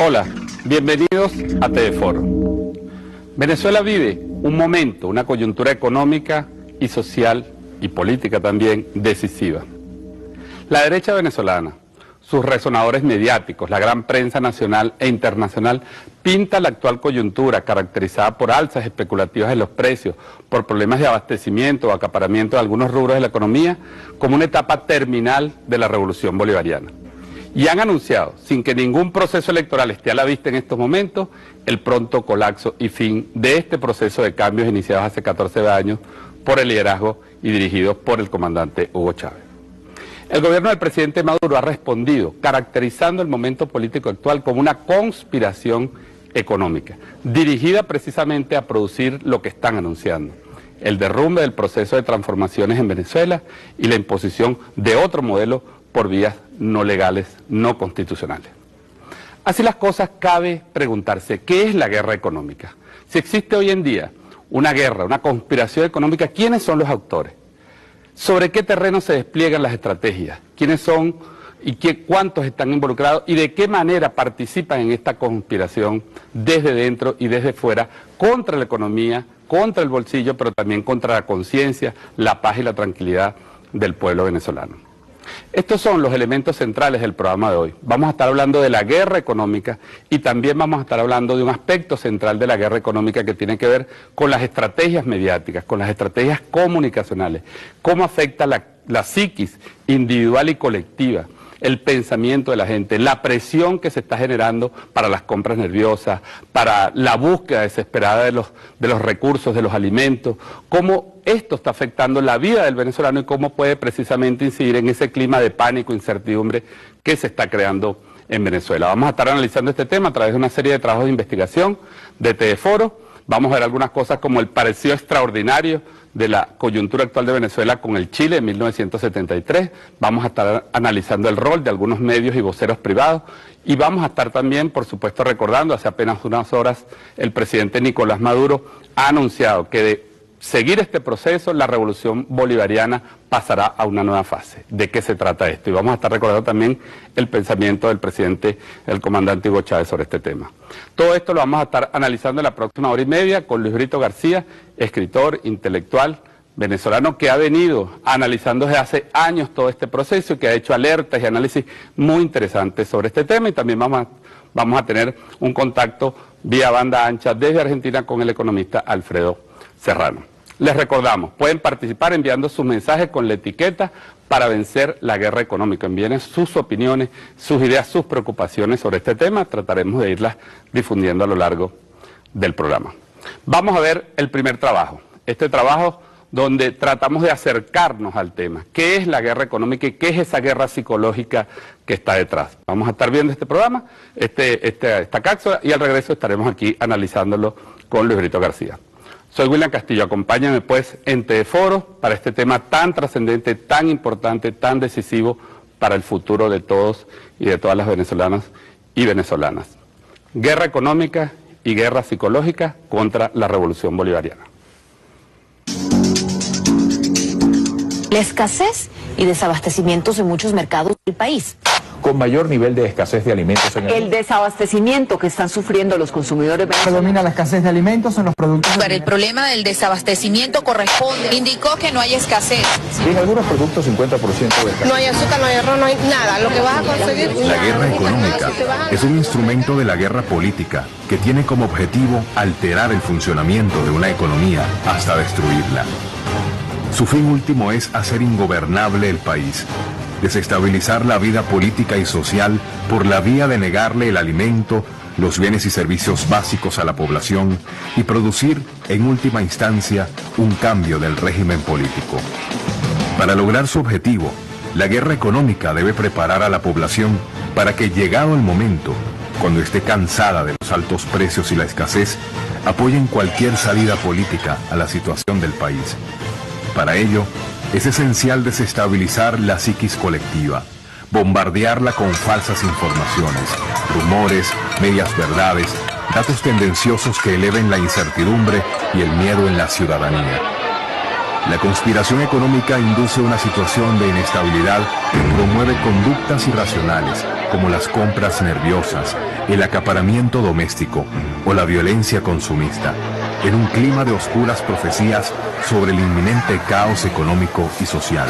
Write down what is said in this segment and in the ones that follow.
Hola, bienvenidos a TV4. Venezuela vive un momento, una coyuntura económica y social y política también decisiva. La derecha venezolana, sus resonadores mediáticos, la gran prensa nacional e internacional, pinta la actual coyuntura caracterizada por alzas especulativas en los precios, por problemas de abastecimiento o acaparamiento de algunos rubros de la economía, como una etapa terminal de la revolución bolivariana. Y han anunciado, sin que ningún proceso electoral esté a la vista en estos momentos, el pronto colapso y fin de este proceso de cambios iniciados hace 14 años por el liderazgo y dirigidos por el comandante Hugo Chávez. El gobierno del presidente Maduro ha respondido caracterizando el momento político actual como una conspiración económica, dirigida precisamente a producir lo que están anunciando: el derrumbe del proceso de transformaciones en Venezuela y la imposición de otro modelo por vías no legales, no constitucionales. Así las cosas, cabe preguntarse, ¿qué es la guerra económica? Si existe hoy en día una guerra, una conspiración económica, ¿quiénes son los autores? ¿Sobre qué terreno se despliegan las estrategias? ¿Quiénes son y cuántos están involucrados? ¿Y de qué manera participan en esta conspiración desde dentro y desde fuera contra la economía, contra el bolsillo, pero también contra la conciencia, la paz y la tranquilidad del pueblo venezolano? Estos son los elementos centrales del programa de hoy. Vamos a estar hablando de la guerra económica y también vamos a estar hablando de un aspecto central de la guerra económica que tiene que ver con las estrategias mediáticas, con las estrategias comunicacionales, cómo afecta la psiquis individual y colectiva, el pensamiento de la gente, la presión que se está generando para las compras nerviosas, para la búsqueda desesperada de los recursos, de los alimentos, cómo esto está afectando la vida del venezolano y cómo puede precisamente incidir en ese clima de pánico e incertidumbre que se está creando en Venezuela. Vamos a estar analizando este tema a través de una serie de trabajos de investigación de TV4. Vamos a ver algunas cosas como el parecido extraordinario de la coyuntura actual de Venezuela con el Chile de 1973, vamos a estar analizando el rol de algunos medios y voceros privados y vamos a estar también, por supuesto, recordando, hace apenas unas horas el presidente Nicolás Maduro ha anunciado que de seguir este proceso, la revolución bolivariana pasará a una nueva fase. ¿De qué se trata esto? Y vamos a estar recordando también el pensamiento del presidente, el comandante Hugo Chávez, sobre este tema. Todo esto lo vamos a estar analizando en la próxima hora y media con Luis Brito García, escritor, intelectual venezolano que ha venido analizando desde hace años todo este proceso y que ha hecho alertas y análisis muy interesantes sobre este tema. Y también vamos a tener un contacto vía banda ancha desde Argentina con el economista Alfredo Serrano. Les recordamos, pueden participar enviando sus mensajes con la etiqueta para vencer la guerra económica. Envíen sus opiniones, sus ideas, sus preocupaciones sobre este tema. Trataremos de irlas difundiendo a lo largo del programa. Vamos a ver el primer trabajo. Este trabajo donde tratamos de acercarnos al tema. ¿Qué es la guerra económica y qué es esa guerra psicológica que está detrás? Vamos a estar viendo este programa, esta cápsula, y al regreso estaremos aquí analizándolo con Luis Brito García. Soy William Castillo, acompáñame pues en TV4 para este tema tan trascendente, tan importante, tan decisivo para el futuro de todos y de todas las venezolanas y venezolanas. Guerra económica y guerra psicológica contra la revolución bolivariana. La escasez y desabastecimientos en muchos mercados del país. Con mayor nivel de escasez de alimentos en el desabastecimiento que están sufriendo los consumidores venezolanos. Predomina la escasez de alimentos en los productos. Para el problema del desabastecimiento corresponde. Indicó que no hay escasez. Y en algunos productos 50% de escasez. No hay azúcar, no hay arroz, no hay nada. Lo que vas a conseguir. La guerra económica es un instrumento de la guerra política que tiene como objetivo alterar el funcionamiento de una economía hasta destruirla. Su fin último es hacer ingobernable el país, desestabilizar la vida política y social por la vía de negarle el alimento, los bienes y servicios básicos a la población y producir, en última instancia, un cambio del régimen político. Para lograr su objetivo, la guerra económica debe preparar a la población para que, llegado el momento, cuando esté cansada de los altos precios y la escasez, apoyen cualquier salida política a la situación del país. Para ello, es esencial desestabilizar la psiquis colectiva, bombardearla con falsas informaciones, rumores, medias verdades, datos tendenciosos que eleven la incertidumbre y el miedo en la ciudadanía. La conspiración económica induce una situación de inestabilidad que promueve conductas irracionales, como las compras nerviosas, el acaparamiento doméstico o la violencia consumista, en un clima de oscuras profecías sobre el inminente caos económico y social.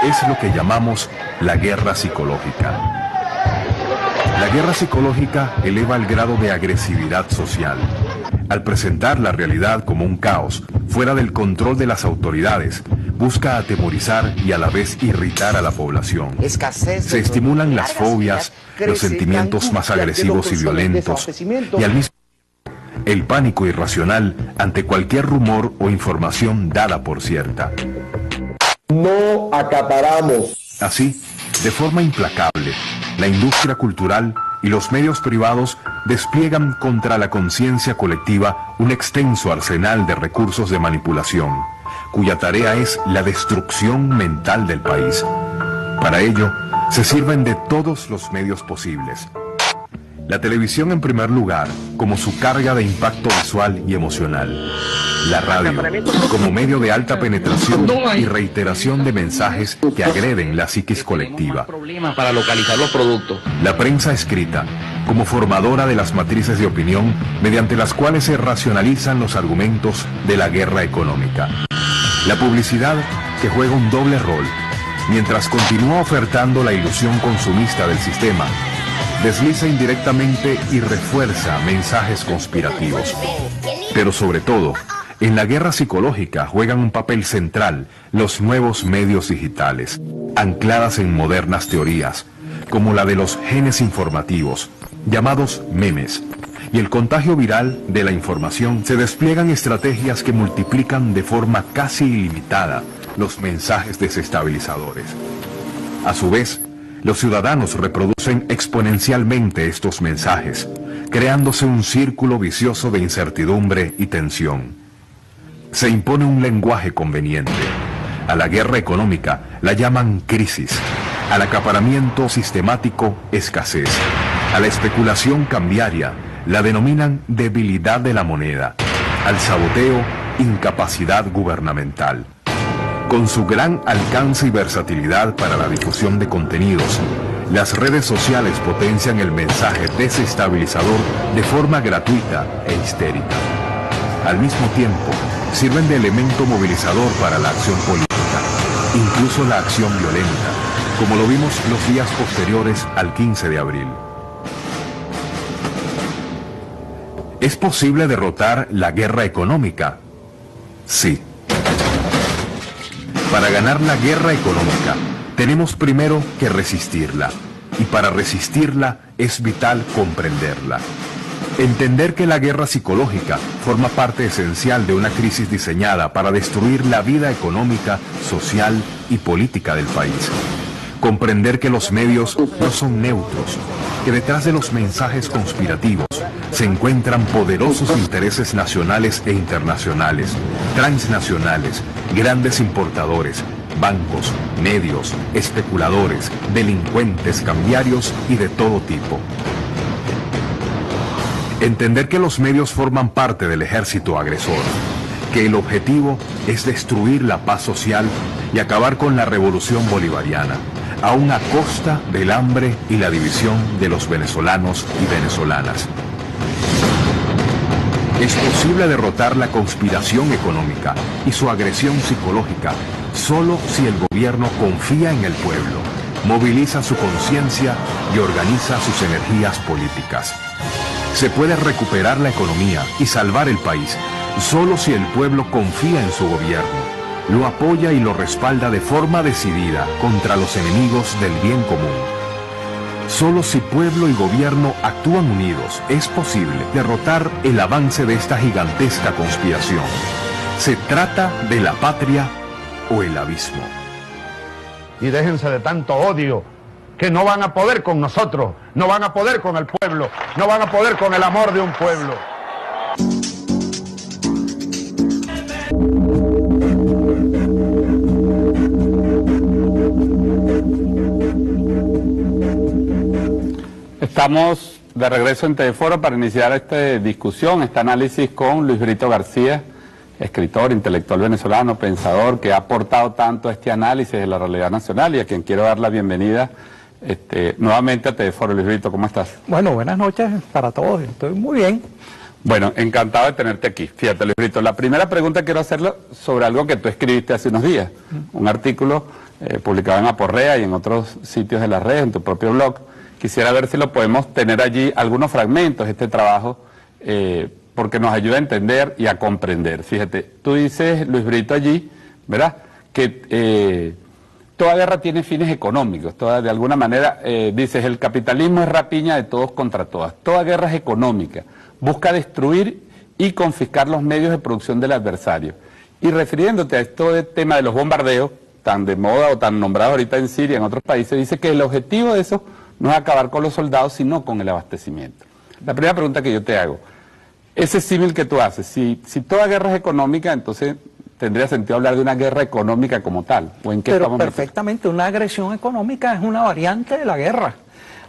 Es lo que llamamos la guerra psicológica. La guerra psicológica eleva el grado de agresividad social. Al presentar la realidad como un caos, fuera del control de las autoridades, busca atemorizar y a la vez irritar a la población. Se estimulan las fobias, los sentimientos más agresivos y violentos, y al mismo tiempo, el pánico irracional ante cualquier rumor o información dada por cierta. No acaparamos. Así, de forma implacable, la industria cultural y los medios privados despliegan contra la conciencia colectiva un extenso arsenal de recursos de manipulación, cuya tarea es la destrucción mental del país. Para ello, se sirven de todos los medios posibles. La televisión en primer lugar, como su carga de impacto visual y emocional. La radio, como medio de alta penetración y reiteración de mensajes que agreden la psiquis colectiva. Para localizar los productos. La prensa escrita, como formadora de las matrices de opinión mediante las cuales se racionalizan los argumentos de la guerra económica. La publicidad, que juega un doble rol, mientras continúa ofertando la ilusión consumista del sistema, desliza indirectamente y refuerza mensajes conspirativos. Pero sobre todo, en la guerra psicológica juegan un papel central los nuevos medios digitales, ancladas en modernas teorías, como la de los genes informativos, llamados memes, y el contagio viral de la información. Se despliegan estrategias que multiplican de forma casi ilimitada los mensajes desestabilizadores. A su vez, los ciudadanos reproducen exponencialmente estos mensajes, creándose un círculo vicioso de incertidumbre y tensión. Se impone un lenguaje conveniente. A la guerra económica la llaman crisis, al acaparamiento sistemático escasez, a la especulación cambiaria la denominan debilidad de la moneda, al saboteo incapacidad gubernamental. Con su gran alcance y versatilidad para la difusión de contenidos, las redes sociales potencian el mensaje desestabilizador de forma gratuita e histérica. Al mismo tiempo, sirven de elemento movilizador para la acción política, incluso la acción violenta, como lo vimos los días posteriores al 15 de abril. ¿Es posible derrotar la guerra económica? Sí. Para ganar la guerra económica, tenemos primero que resistirla, y para resistirla es vital comprenderla. Entender que la guerra psicológica forma parte esencial de una crisis diseñada para destruir la vida económica, social y política del país. Comprender que los medios no son neutros, que detrás de los mensajes conspirativos se encuentran poderosos intereses nacionales e internacionales, transnacionales, grandes importadores, bancos, medios, especuladores, delincuentes, cambiarios y de todo tipo. Entender que los medios forman parte del ejército agresor, que el objetivo es destruir la paz social y acabar con la revolución bolivariana, aún a costa del hambre y la división de los venezolanos y venezolanas. Es posible derrotar la conspiración económica y su agresión psicológica solo si el gobierno confía en el pueblo, moviliza su conciencia y organiza sus energías políticas. Se puede recuperar la economía y salvar el país solo si el pueblo confía en su gobierno, lo apoya y lo respalda de forma decidida contra los enemigos del bien común. Solo si pueblo y gobierno actúan unidos es posible derrotar el avance de esta gigantesca conspiración. Se trata de la patria o el abismo. Y déjense de tanto odio, que no van a poder con nosotros, no van a poder con el pueblo, no van a poder con el amor de un pueblo. Estamos de regreso en Teleforo para iniciar esta discusión, este análisis con Luis Brito García, escritor, intelectual venezolano, pensador, que ha aportado tanto a este análisis de la realidad nacional y a quien quiero dar la bienvenida nuevamente a Teleforo. Luis Brito, ¿cómo estás? Bueno, buenas noches para todos, estoy muy bien. Bueno, encantado de tenerte aquí. Fíjate, Luis Brito, la primera pregunta quiero hacerla sobre algo que tú escribiste hace unos días, un artículo publicado en Aporrea y en otros sitios de la red, en tu propio blog. Quisiera ver si lo podemos tener allí, algunos fragmentos de este trabajo, porque nos ayuda a entender y a comprender. Fíjate, tú dices, Luis Brito, allí, ¿verdad?, que toda guerra tiene fines económicos. De alguna manera, dices, el capitalismo es rapiña de todos contra todas. Toda guerra es económica. Busca destruir y confiscar los medios de producción del adversario. Y refiriéndote a esto del tema de los bombardeos, tan de moda o tan nombrados ahorita en Siria, en otros países, dice que el objetivo de eso no es acabar con los soldados, sino con el abastecimiento. La primera pregunta que yo te hago, ese símil que tú haces, si toda guerra es económica, entonces tendría sentido hablar de una guerra económica como tal. ¿O en qué Pero estamos perfectamente, una agresión económica es una variante de la guerra.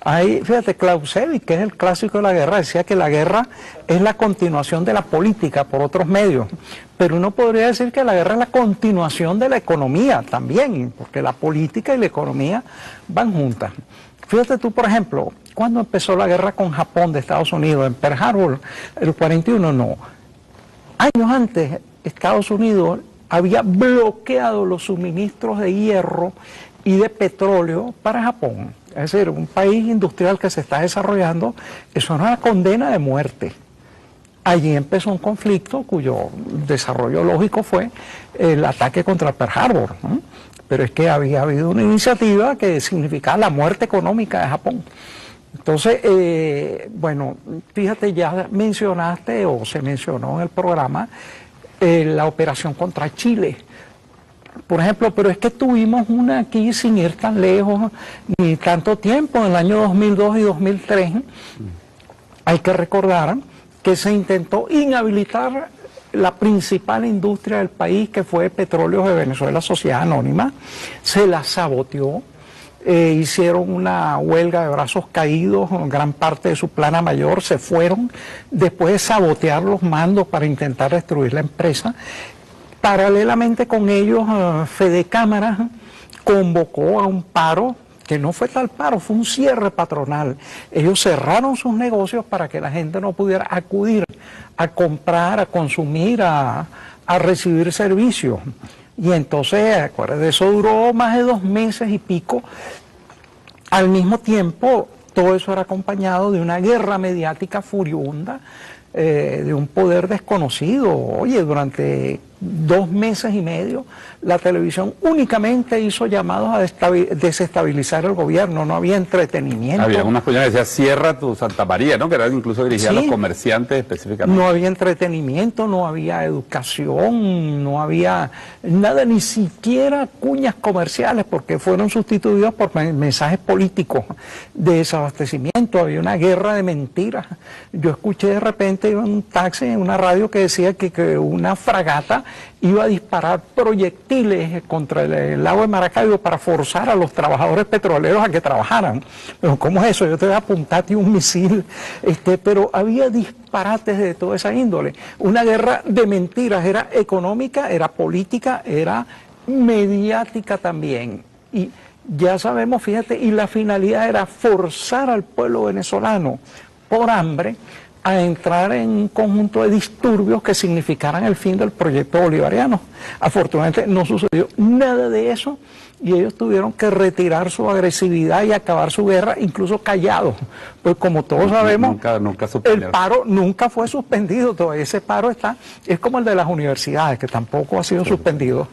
Ahí, fíjate, Clausewitz, que es el clásico de la guerra, decía que la guerra es la continuación de la política por otros medios. Pero uno podría decir que la guerra es la continuación de la economía también, porque la política y la economía van juntas. Fíjate tú, por ejemplo, cuando empezó la guerra con Japón de Estados Unidos, en Pearl Harbor, el 41, no. Años antes, Estados Unidos había bloqueado los suministros de hierro y de petróleo para Japón. Es decir, un país industrial que se está desarrollando, eso es una condena de muerte. Allí empezó un conflicto cuyo desarrollo lógico fue el ataque contra Pearl Harbor, ¿no? Pero es que había habido una iniciativa que significaba la muerte económica de Japón. Entonces, bueno, fíjate, ya mencionaste o se mencionó en el programa la operación contra Chile. Por ejemplo, pero es que tuvimos una aquí sin ir tan lejos ni tanto tiempo, en el año 2002 y 2003, hay que recordar que se intentó inhabilitar la principal industria del país, que fue Petróleos de Venezuela, Sociedad Anónima, se la saboteó, hicieron una huelga de brazos caídos, gran parte de su plana mayor se fueron, después de sabotear los mandos para intentar destruir la empresa. Paralelamente con ellos, Fede Cámaras convocó a un paro, que no fue tal paro, fue un cierre patronal. Ellos cerraron sus negocios para que la gente no pudiera acudir a comprar, a consumir, a recibir servicios. Y entonces, acuérdense, eso duró más de 2 meses y pico. Al mismo tiempo, todo eso era acompañado de una guerra mediática furibunda, de un poder desconocido. Oye, durante 2 meses y medio la televisión únicamente hizo llamados a desestabilizar el gobierno, no había entretenimiento. Había unas cuestiones que decía cierra tu Santa María, ¿no?, que era incluso dirigida a los comerciantes específicamente. No había entretenimiento, no había educación, no había nada, ni siquiera cuñas comerciales, porque fueron sustituidos por mensajes políticos de desabastecimiento. Había una guerra de mentiras. Yo escuché de repente en un taxi, en una radio, que decía que una fragata iba a disparar proyectiles contra el lago de Maracaibo para forzar a los trabajadores petroleros a que trabajaran. Pero ¿cómo es eso? Yo te voy a apuntar a ti un misil. Pero había disparates de toda esa índole. Una guerra de mentiras, era económica, era política, era mediática también. Y ya sabemos, fíjate, y la finalidad era forzar al pueblo venezolano por hambre a entrar en un conjunto de disturbios que significaran el fin del proyecto bolivariano. Afortunadamente no sucedió nada de eso y ellos tuvieron que retirar su agresividad y acabar su guerra, incluso callados. Pues como todos sabemos, nunca el paro nunca fue suspendido, todavía ese paro está, es como el de las universidades, que tampoco ha sido suspendido.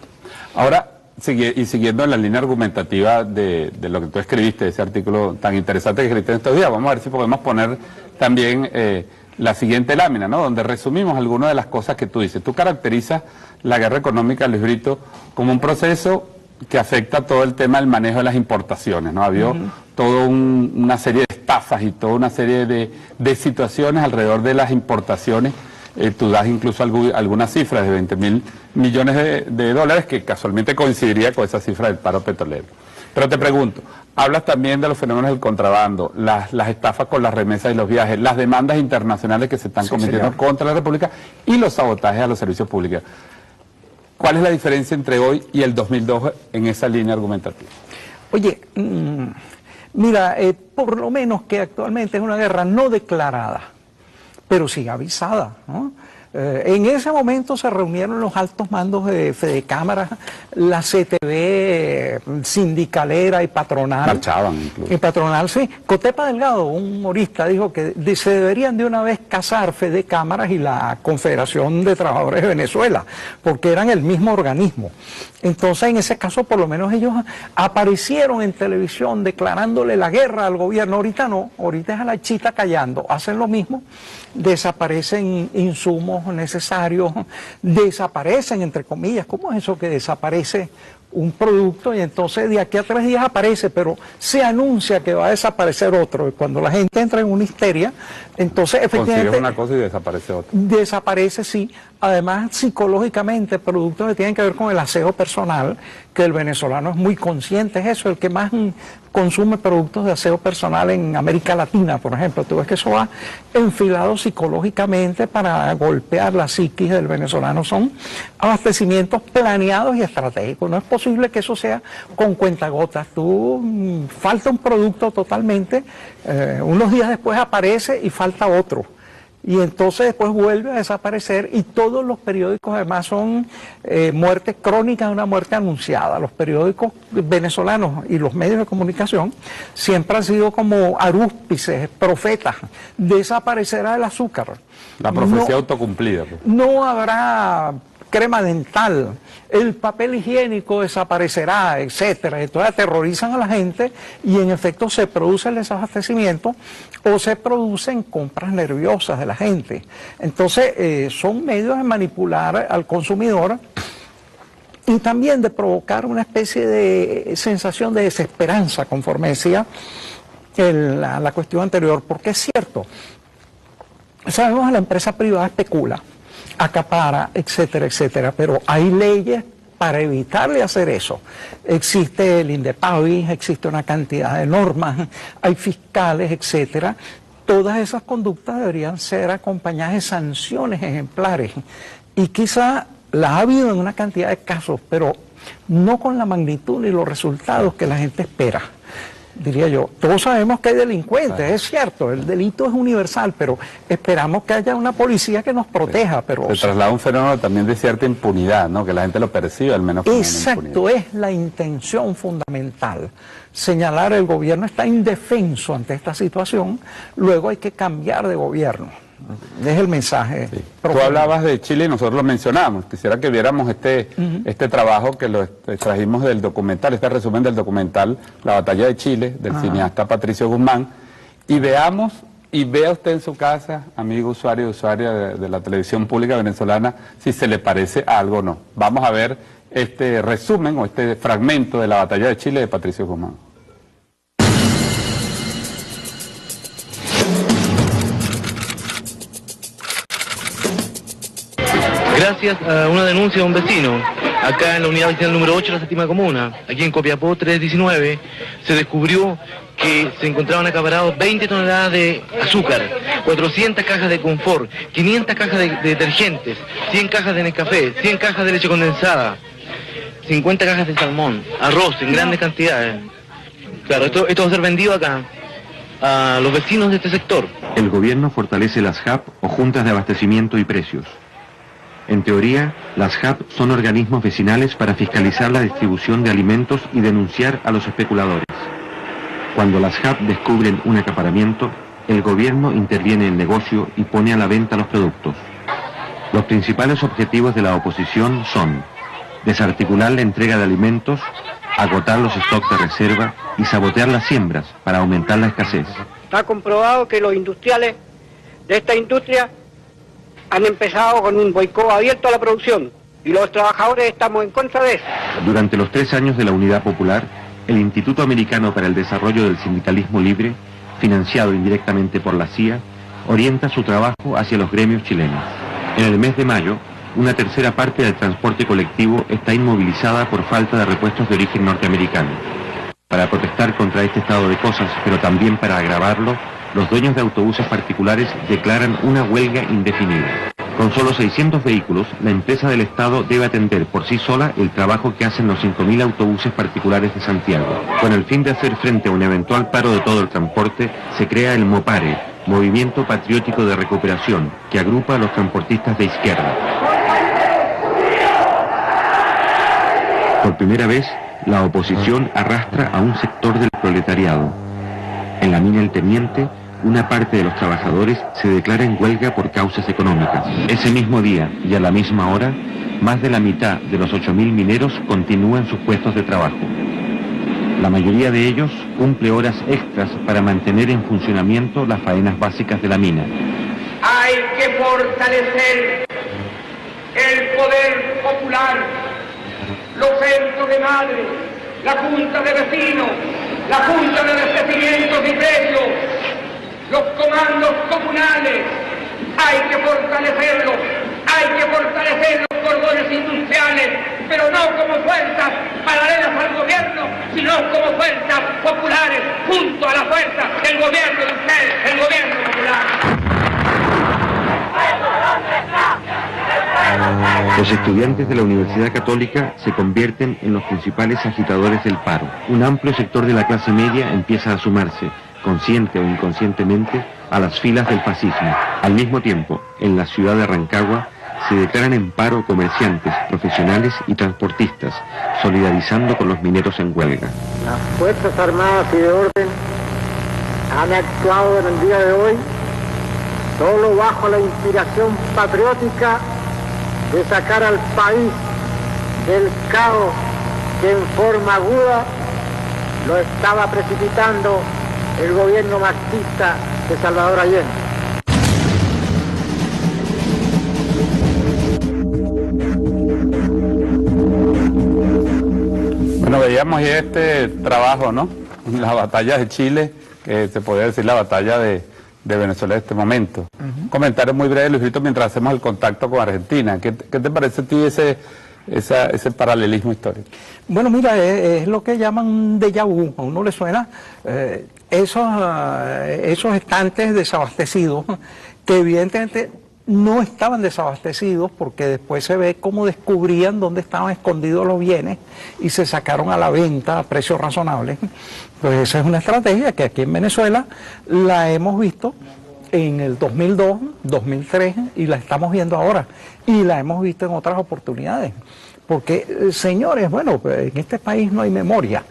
Ahora, y siguiendo en la línea argumentativa de lo que tú escribiste, ese artículo tan interesante que escribiste en estos días, vamos a ver si podemos poner también la siguiente lámina, ¿no?, donde resumimos algunas de las cosas que tú dices. Tú caracterizas la guerra económica, Luis Brito, como un proceso que afecta todo el tema del manejo de las importaciones, ¿no? Había toda una serie de estafas y toda una serie de situaciones alrededor de las importaciones. Tú das incluso algunas cifras de 20.000 millones de dólares, que casualmente coincidiría con esa cifra del paro petrolero. Pero te pregunto, hablas también de los fenómenos del contrabando, las estafas con las remesas y los viajes, las demandas internacionales que se están cometiendo contra la República y los sabotajes a los servicios públicos. ¿Cuál es la diferencia entre hoy y el 2002 en esa línea argumentativa? Oye, mira, por lo menos que actualmente es una guerra no declarada, pero sí avisada, ¿no? En ese momento se reunieron los altos mandos de Fedecámara, la CTV sindicalera y patronal. Marchaban incluso. Y patronal, sí. Cotepa Delgado, un humorista, dijo que se deberían de una vez casar Fedecámaras y la Confederación de Trabajadores de Venezuela, porque eran el mismo organismo. Entonces, en ese caso, por lo menos ellos aparecieron en televisión declarándole la guerra al gobierno. Ahorita no, ahorita es a la chita callando. Hacen lo mismo, desaparecen insumos necesarios, desaparecen, entre comillas. ¿Cómo es eso que desaparece un producto y entonces de aquí a 3 días aparece, pero se anuncia que va a desaparecer otro? Y cuando la gente entra en una histeria, entonces efectivamente... Consigues una cosa y desaparece otra. Desaparece, sí. Además, psicológicamente, productos que tienen que ver con el aseo personal, que el venezolano es muy consciente, es eso, el que más consume productos de aseo personal en América Latina, por ejemplo. Tú ves que eso va enfilado psicológicamente para golpear la psiquis del venezolano. Son abastecimientos planeados y estratégicos. No es posible que eso sea con cuentagotas. Falta un producto totalmente, unos días después aparece y falta otro. Y entonces después vuelve a desaparecer y todos los periódicos además son muertes crónicas de una muerte anunciada. Los periódicos venezolanos y los medios de comunicación siempre han sido como arúspices, profetas. Desaparecerá el azúcar. La profecía autocumplida. Pues. No habrá crema dental, el papel higiénico desaparecerá, etcétera. Entonces aterrorizan a la gente y en efecto se produce el desabastecimiento o se producen compras nerviosas de la gente. Entonces son medios de manipular al consumidor y también de provocar una especie de sensación de desesperanza, conforme decía la cuestión anterior, porque es cierto, sabemos que la empresa privada especula, acapara, etcétera, etcétera, pero hay leyes para evitarle hacer eso. Existe el INDEPAVI, existe una cantidad de normas, hay fiscales, etcétera. Todas esas conductas deberían ser acompañadas de sanciones ejemplares y quizá las ha habido en una cantidad de casos, pero no con la magnitud ni los resultados que la gente espera. Diría yo, todos sabemos que hay delincuentes, claro. Es cierto, el delito es universal, pero esperamos que haya una policía que nos proteja. Pero se traslada un fenómeno también de cierta impunidad, ¿no? Que la gente lo percibe al menos como exacto, una impunidad. Es la intención fundamental. Señalar el gobierno está indefenso ante esta situación, luego hay que cambiar de gobierno. Es el mensaje. Sí. Tú hablabas de Chile y nosotros lo mencionamos. Quisiera que viéramos este trabajo que lo trajimos del documental, este resumen del documental La Batalla de Chile, del cineasta Patricio Guzmán, y veamos, y vea usted en su casa, amigo usuario y usuaria de la televisión pública venezolana, si se le parece a algo o no. Vamos a ver este resumen o este fragmento de La Batalla de Chile de Patricio Guzmán. Gracias a una denuncia de un vecino, acá en la unidad vecinal número 8 de la séptima comuna, aquí en Copiapó 319, se descubrió que se encontraban acaparados 20 toneladas de azúcar, 400 cajas de confort, 500 cajas de detergentes, 100 cajas de Nescafé, 100 cajas de leche condensada, 50 cajas de salmón, arroz en grandes cantidades. Claro, esto va a ser vendido acá a los vecinos de este sector. El gobierno fortalece las JAP o Juntas de Abastecimiento y Precios. En teoría, las JAP son organismos vecinales para fiscalizar la distribución de alimentos y denunciar a los especuladores. Cuando las JAP descubren un acaparamiento, el gobierno interviene en el negocio y pone a la venta los productos. Los principales objetivos de la oposición son desarticular la entrega de alimentos, agotar los stocks de reserva y sabotear las siembras para aumentar la escasez. Está comprobado que los industriales de esta industria han empezado con un boicot abierto a la producción y los trabajadores estamos en contra de eso. Durante los 3 años de la Unidad Popular, el Instituto Americano para el Desarrollo del Sindicalismo Libre, financiado indirectamente por la CIA, orienta su trabajo hacia los gremios chilenos. En el mes de mayo, una tercera parte del transporte colectivo está inmovilizada por falta de repuestos de origen norteamericano. Para protestar contra este estado de cosas, pero también para agravarlo, los dueños de autobuses particulares declaran una huelga indefinida. Con solo 600 vehículos, la empresa del Estado debe atender por sí sola el trabajo que hacen los 5.000 autobuses particulares de Santiago. Con el fin de hacer frente a un eventual paro de todo el transporte, se crea el MOPARE, Movimiento Patriótico de Recuperación, que agrupa a los transportistas de izquierda. Por primera vez, la oposición arrastra a un sector del proletariado. En la mina El Teniente, una parte de los trabajadores se declara en huelga por causas económicas. Ese mismo día y a la misma hora, más de la mitad de los 8.000 mineros continúan sus puestos de trabajo. La mayoría de ellos cumple horas extras para mantener en funcionamiento las faenas básicas de la mina. Hay que fortalecer el poder popular, los centros de madre, la junta de vecinos, la junta de abastecimientos y precios, los comandos comunales. Hay que fortalecerlos, hay que fortalecer los cordones industriales, pero no como fuerzas paralelas al gobierno, sino como fuerzas populares, junto a la fuerza del gobierno de ustedes, el gobierno popular. Los estudiantes de la Universidad Católica se convierten en los principales agitadores del paro. Un amplio sector de la clase media empieza a sumarse, consciente o inconscientemente, a las filas del fascismo. Al mismo tiempo, en la ciudad de Rancagua, se declaran en paro comerciantes, profesionales y transportistas, solidarizando con los mineros en huelga. Las Fuerzas Armadas y de Orden han actuado en el día de hoy solo bajo la inspiración patriótica de sacar al país del caos que en forma aguda lo estaba precipitando el gobierno marxista de Salvador Allende. Bueno, veíamos este trabajo, ¿no? La batalla de Chile, que se podría decir la batalla de Venezuela en este momento. Un comentario muy breve, Luisito, mientras hacemos el contacto con Argentina. ¿Qué te parece a ti ese paralelismo histórico? Bueno, mira, es lo que llaman un déjà vu. A uno le suena esos estantes desabastecidos, que evidentemente no estaban desabastecidos, porque después se ve cómo descubrían dónde estaban escondidos los bienes y se sacaron a la venta a precios razonables. Pues esa es una estrategia que aquí en Venezuela la hemos visto en el 2002, 2003 y la estamos viendo ahora, y la hemos visto en otras oportunidades. Porque, señores, bueno, en este país no hay memoria.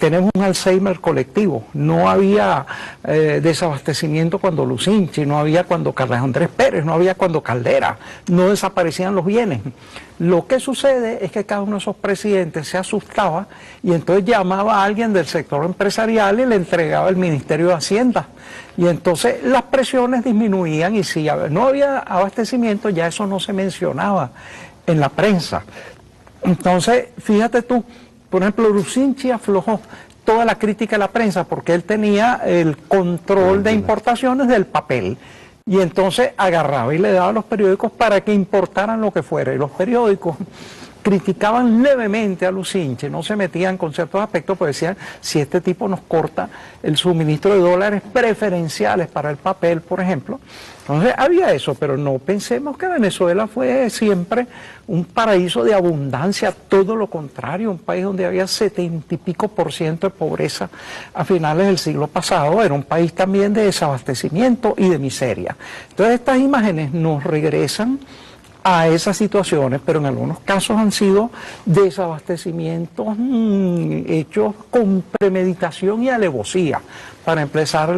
Tenemos un Alzheimer colectivo. No había desabastecimiento cuando Lucinchi, no había cuando Carlos Andrés Pérez, no había cuando Caldera, no desaparecían los bienes. Lo que sucede es que cada uno de esos presidentes se asustaba y entonces llamaba a alguien del sector empresarial y le entregaba el Ministerio de Hacienda. Y entonces las presiones disminuían, y si no había abastecimiento ya eso no se mencionaba en la prensa. Entonces, fíjate tú, por ejemplo, Lucinchi aflojó toda la crítica de la prensa porque él tenía el control de importaciones del papel. Y entonces agarraba y le daba a los periódicos para que importaran lo que fuera. Y los periódicos criticaban levemente a Lucinchi, no se metían con ciertos aspectos, pues decían, si este tipo nos corta el suministro de dólares preferenciales para el papel, por ejemplo. Entonces había eso, pero no pensemos que Venezuela fue siempre un paraíso de abundancia, todo lo contrario, un país donde había 70 y pico % de pobreza a finales del siglo pasado, era un país también de desabastecimiento y de miseria. Entonces estas imágenes nos regresan a esas situaciones, pero en algunos casos han sido desabastecimientos hechos con premeditación y alevosía, para empezar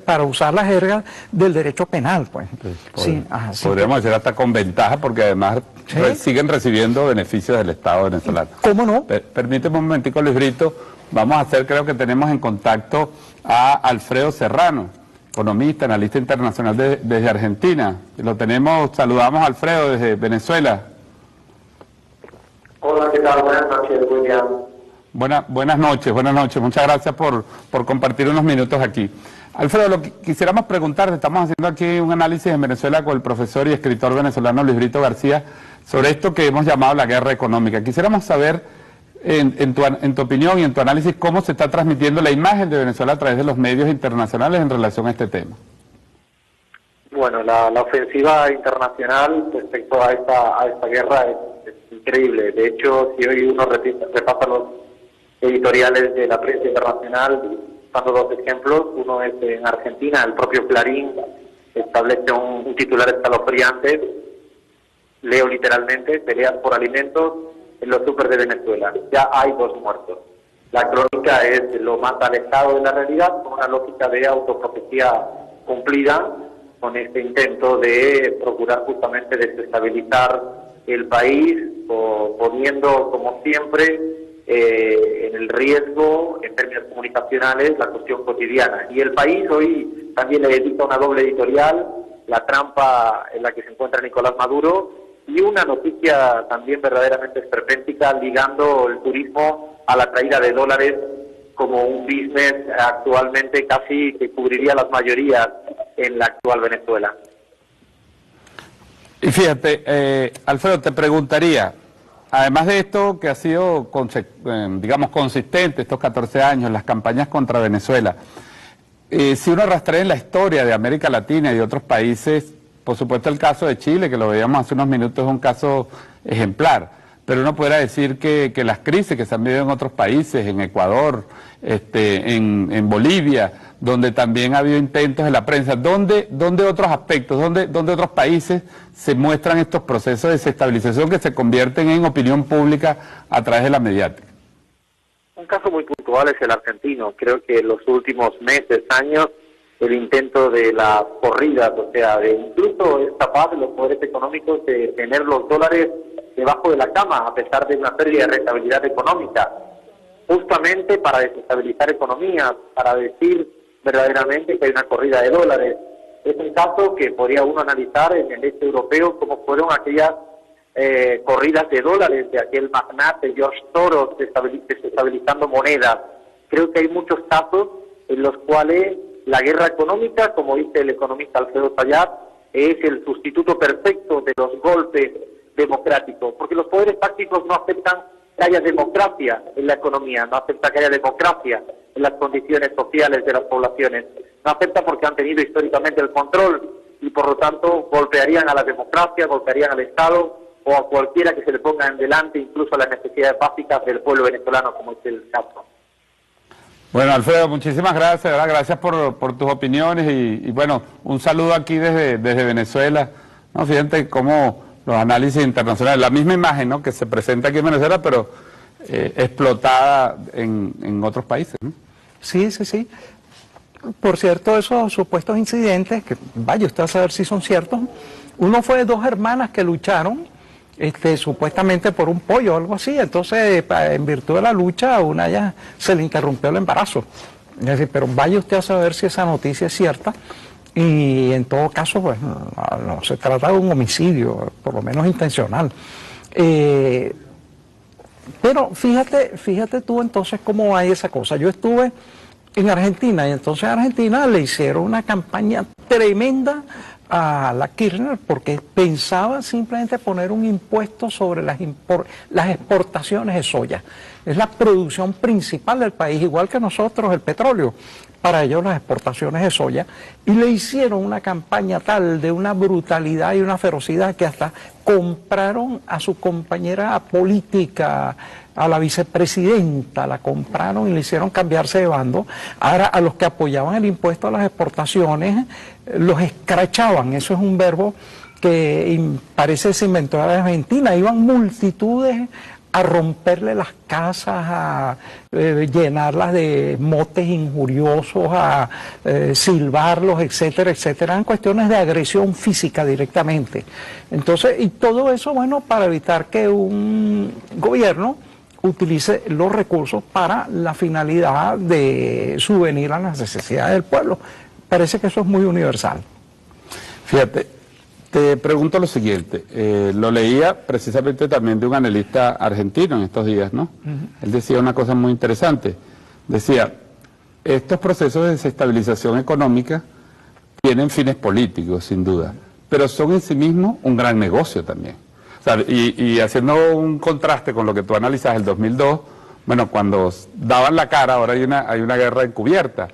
para usar la jerga del derecho penal, pues. Sí, podríamos decir hasta con ventaja, porque además siguen recibiendo beneficios del Estado venezolano. ¿Cómo no? Permíteme un momentico, Luis Brito, vamos a hacer, creo que tenemos en contacto a Alfredo Serrano, economista, analista internacional desde Argentina. Lo tenemos, saludamos a Alfredo desde Venezuela. Hola, ¿qué tal? Buenas noches, William. Buenas noches, muchas gracias por compartir unos minutos aquí. Alfredo, lo que quisiéramos preguntarte, estamos haciendo aquí un análisis en Venezuela con el profesor y escritor venezolano Luis Brito García sobre esto que hemos llamado la guerra económica. Quisiéramos saber en tu opinión y en tu análisis, cómo se está transmitiendo la imagen de Venezuela a través de los medios internacionales en relación a este tema. Bueno, la ofensiva internacional respecto a esta guerra es increíble. De hecho, si hoy uno repasa los editoriales de la prensa internacional, dando dos ejemplos, uno es en Argentina, el propio Clarín establece un titular escalofriante, leo literalmente: peleas por alimentos en los súper de Venezuela, ya hay 2 muertos. La crónica es lo más alejado de la realidad, con una lógica de autoprofecía cumplida, con este intento de procurar justamente desestabilizar el país, poniendo como siempre en el riesgo, en términos comunicacionales, la cuestión cotidiana. Y el país hoy también le dedica una doble editorial, la trampa en la que se encuentra Nicolás Maduro, y una noticia también verdaderamente esperpéntica, ligando el turismo a la traída de dólares como un business actualmente casi que cubriría las mayorías en la actual Venezuela. Y fíjate, Alfredo, te preguntaría, además de esto que ha sido, digamos, consistente estos 14 años, las campañas contra Venezuela, si uno rastrea en la historia de América Latina y de otros países, por supuesto el caso de Chile, que lo veíamos hace unos minutos, es un caso ejemplar, pero uno podría decir que las crisis que se han vivido en otros países, en Ecuador, en Bolivia, donde también ha habido intentos en la prensa, ¿dónde otros aspectos, dónde otros países se muestran estos procesos de desestabilización que se convierten en opinión pública a través de la mediática? Un caso muy puntual es el argentino. Creo que en los últimos meses, años, el intento de las corridas, o sea, de incluso es capaz de los poderes económicos de tener los dólares debajo de la cama, a pesar de una pérdida de rentabilidad económica, justamente para desestabilizar economías, para decir verdaderamente que hay una corrida de dólares. Es un caso que podría uno analizar en el este europeo, como fueron aquellas corridas de dólares de aquel magnate George Soros desestabilizando monedas. Creo que hay muchos casos en los cuales la guerra económica, como dice el economista Alfredo Sayat, es el sustituto perfecto de los golpes democráticos, porque los poderes fácticos no aceptan que haya democracia en la economía, no aceptan que haya democracia en las condiciones sociales de las poblaciones, no aceptan porque han tenido históricamente el control y por lo tanto golpearían a la democracia, golpearían al Estado o a cualquiera que se le ponga en delante, incluso a las necesidades básicas del pueblo venezolano, como es el caso. Bueno, Alfredo, muchísimas gracias, ¿verdad? Gracias por tus opiniones y bueno, un saludo aquí desde Venezuela. No, fíjate cómo los análisis internacionales, la misma imagen, ¿no?, que se presenta aquí en Venezuela, pero explotada en otros países, ¿no? Sí, sí, sí. Por cierto, esos supuestos incidentes, que vaya usted a saber si son ciertos, uno fue de 2 hermanas que lucharon, supuestamente por un pollo o algo así, entonces en virtud de la lucha a una ya se le interrumpió el embarazo. Es decir, pero vaya usted a saber si esa noticia es cierta, y en todo caso pues no se trata de un homicidio, por lo menos intencional. Pero fíjate tú entonces cómo hay esa cosa. Yo estuve en Argentina y entonces a Argentina le hicieron una campaña tremenda a la Kirchner porque pensaba simplemente poner un impuesto sobre las exportaciones de soya. Es la producción principal del país, igual que nosotros el petróleo, para ellos las exportaciones de soya, y le hicieron una campaña tal de una brutalidad y una ferocidad que hasta compraron a su compañera política, a la vicepresidenta, la compraron y le hicieron cambiarse de bando. Ahora a los que apoyaban el impuesto a las exportaciones los escrachaban, eso es un verbo que parece que se inventó en Argentina, iban multitudes a romperle las casas, a llenarlas de motes injuriosos, a silbarlos, etcétera, etcétera. Eran cuestiones de agresión física directamente. Entonces, y todo eso, bueno, para evitar que un gobierno utilice los recursos para la finalidad de subvenir a las necesidades del pueblo. Parece que eso es muy universal. Fíjate, te pregunto lo siguiente, lo leía precisamente también de un analista argentino en estos días, ¿no? Él decía una cosa muy interesante, decía, estos procesos de desestabilización económica tienen fines políticos, sin duda, pero son en sí mismos un gran negocio también. O sea, y haciendo un contraste con lo que tú analizas, el 2002, bueno, cuando daban la cara, ahora hay una guerra encubierta.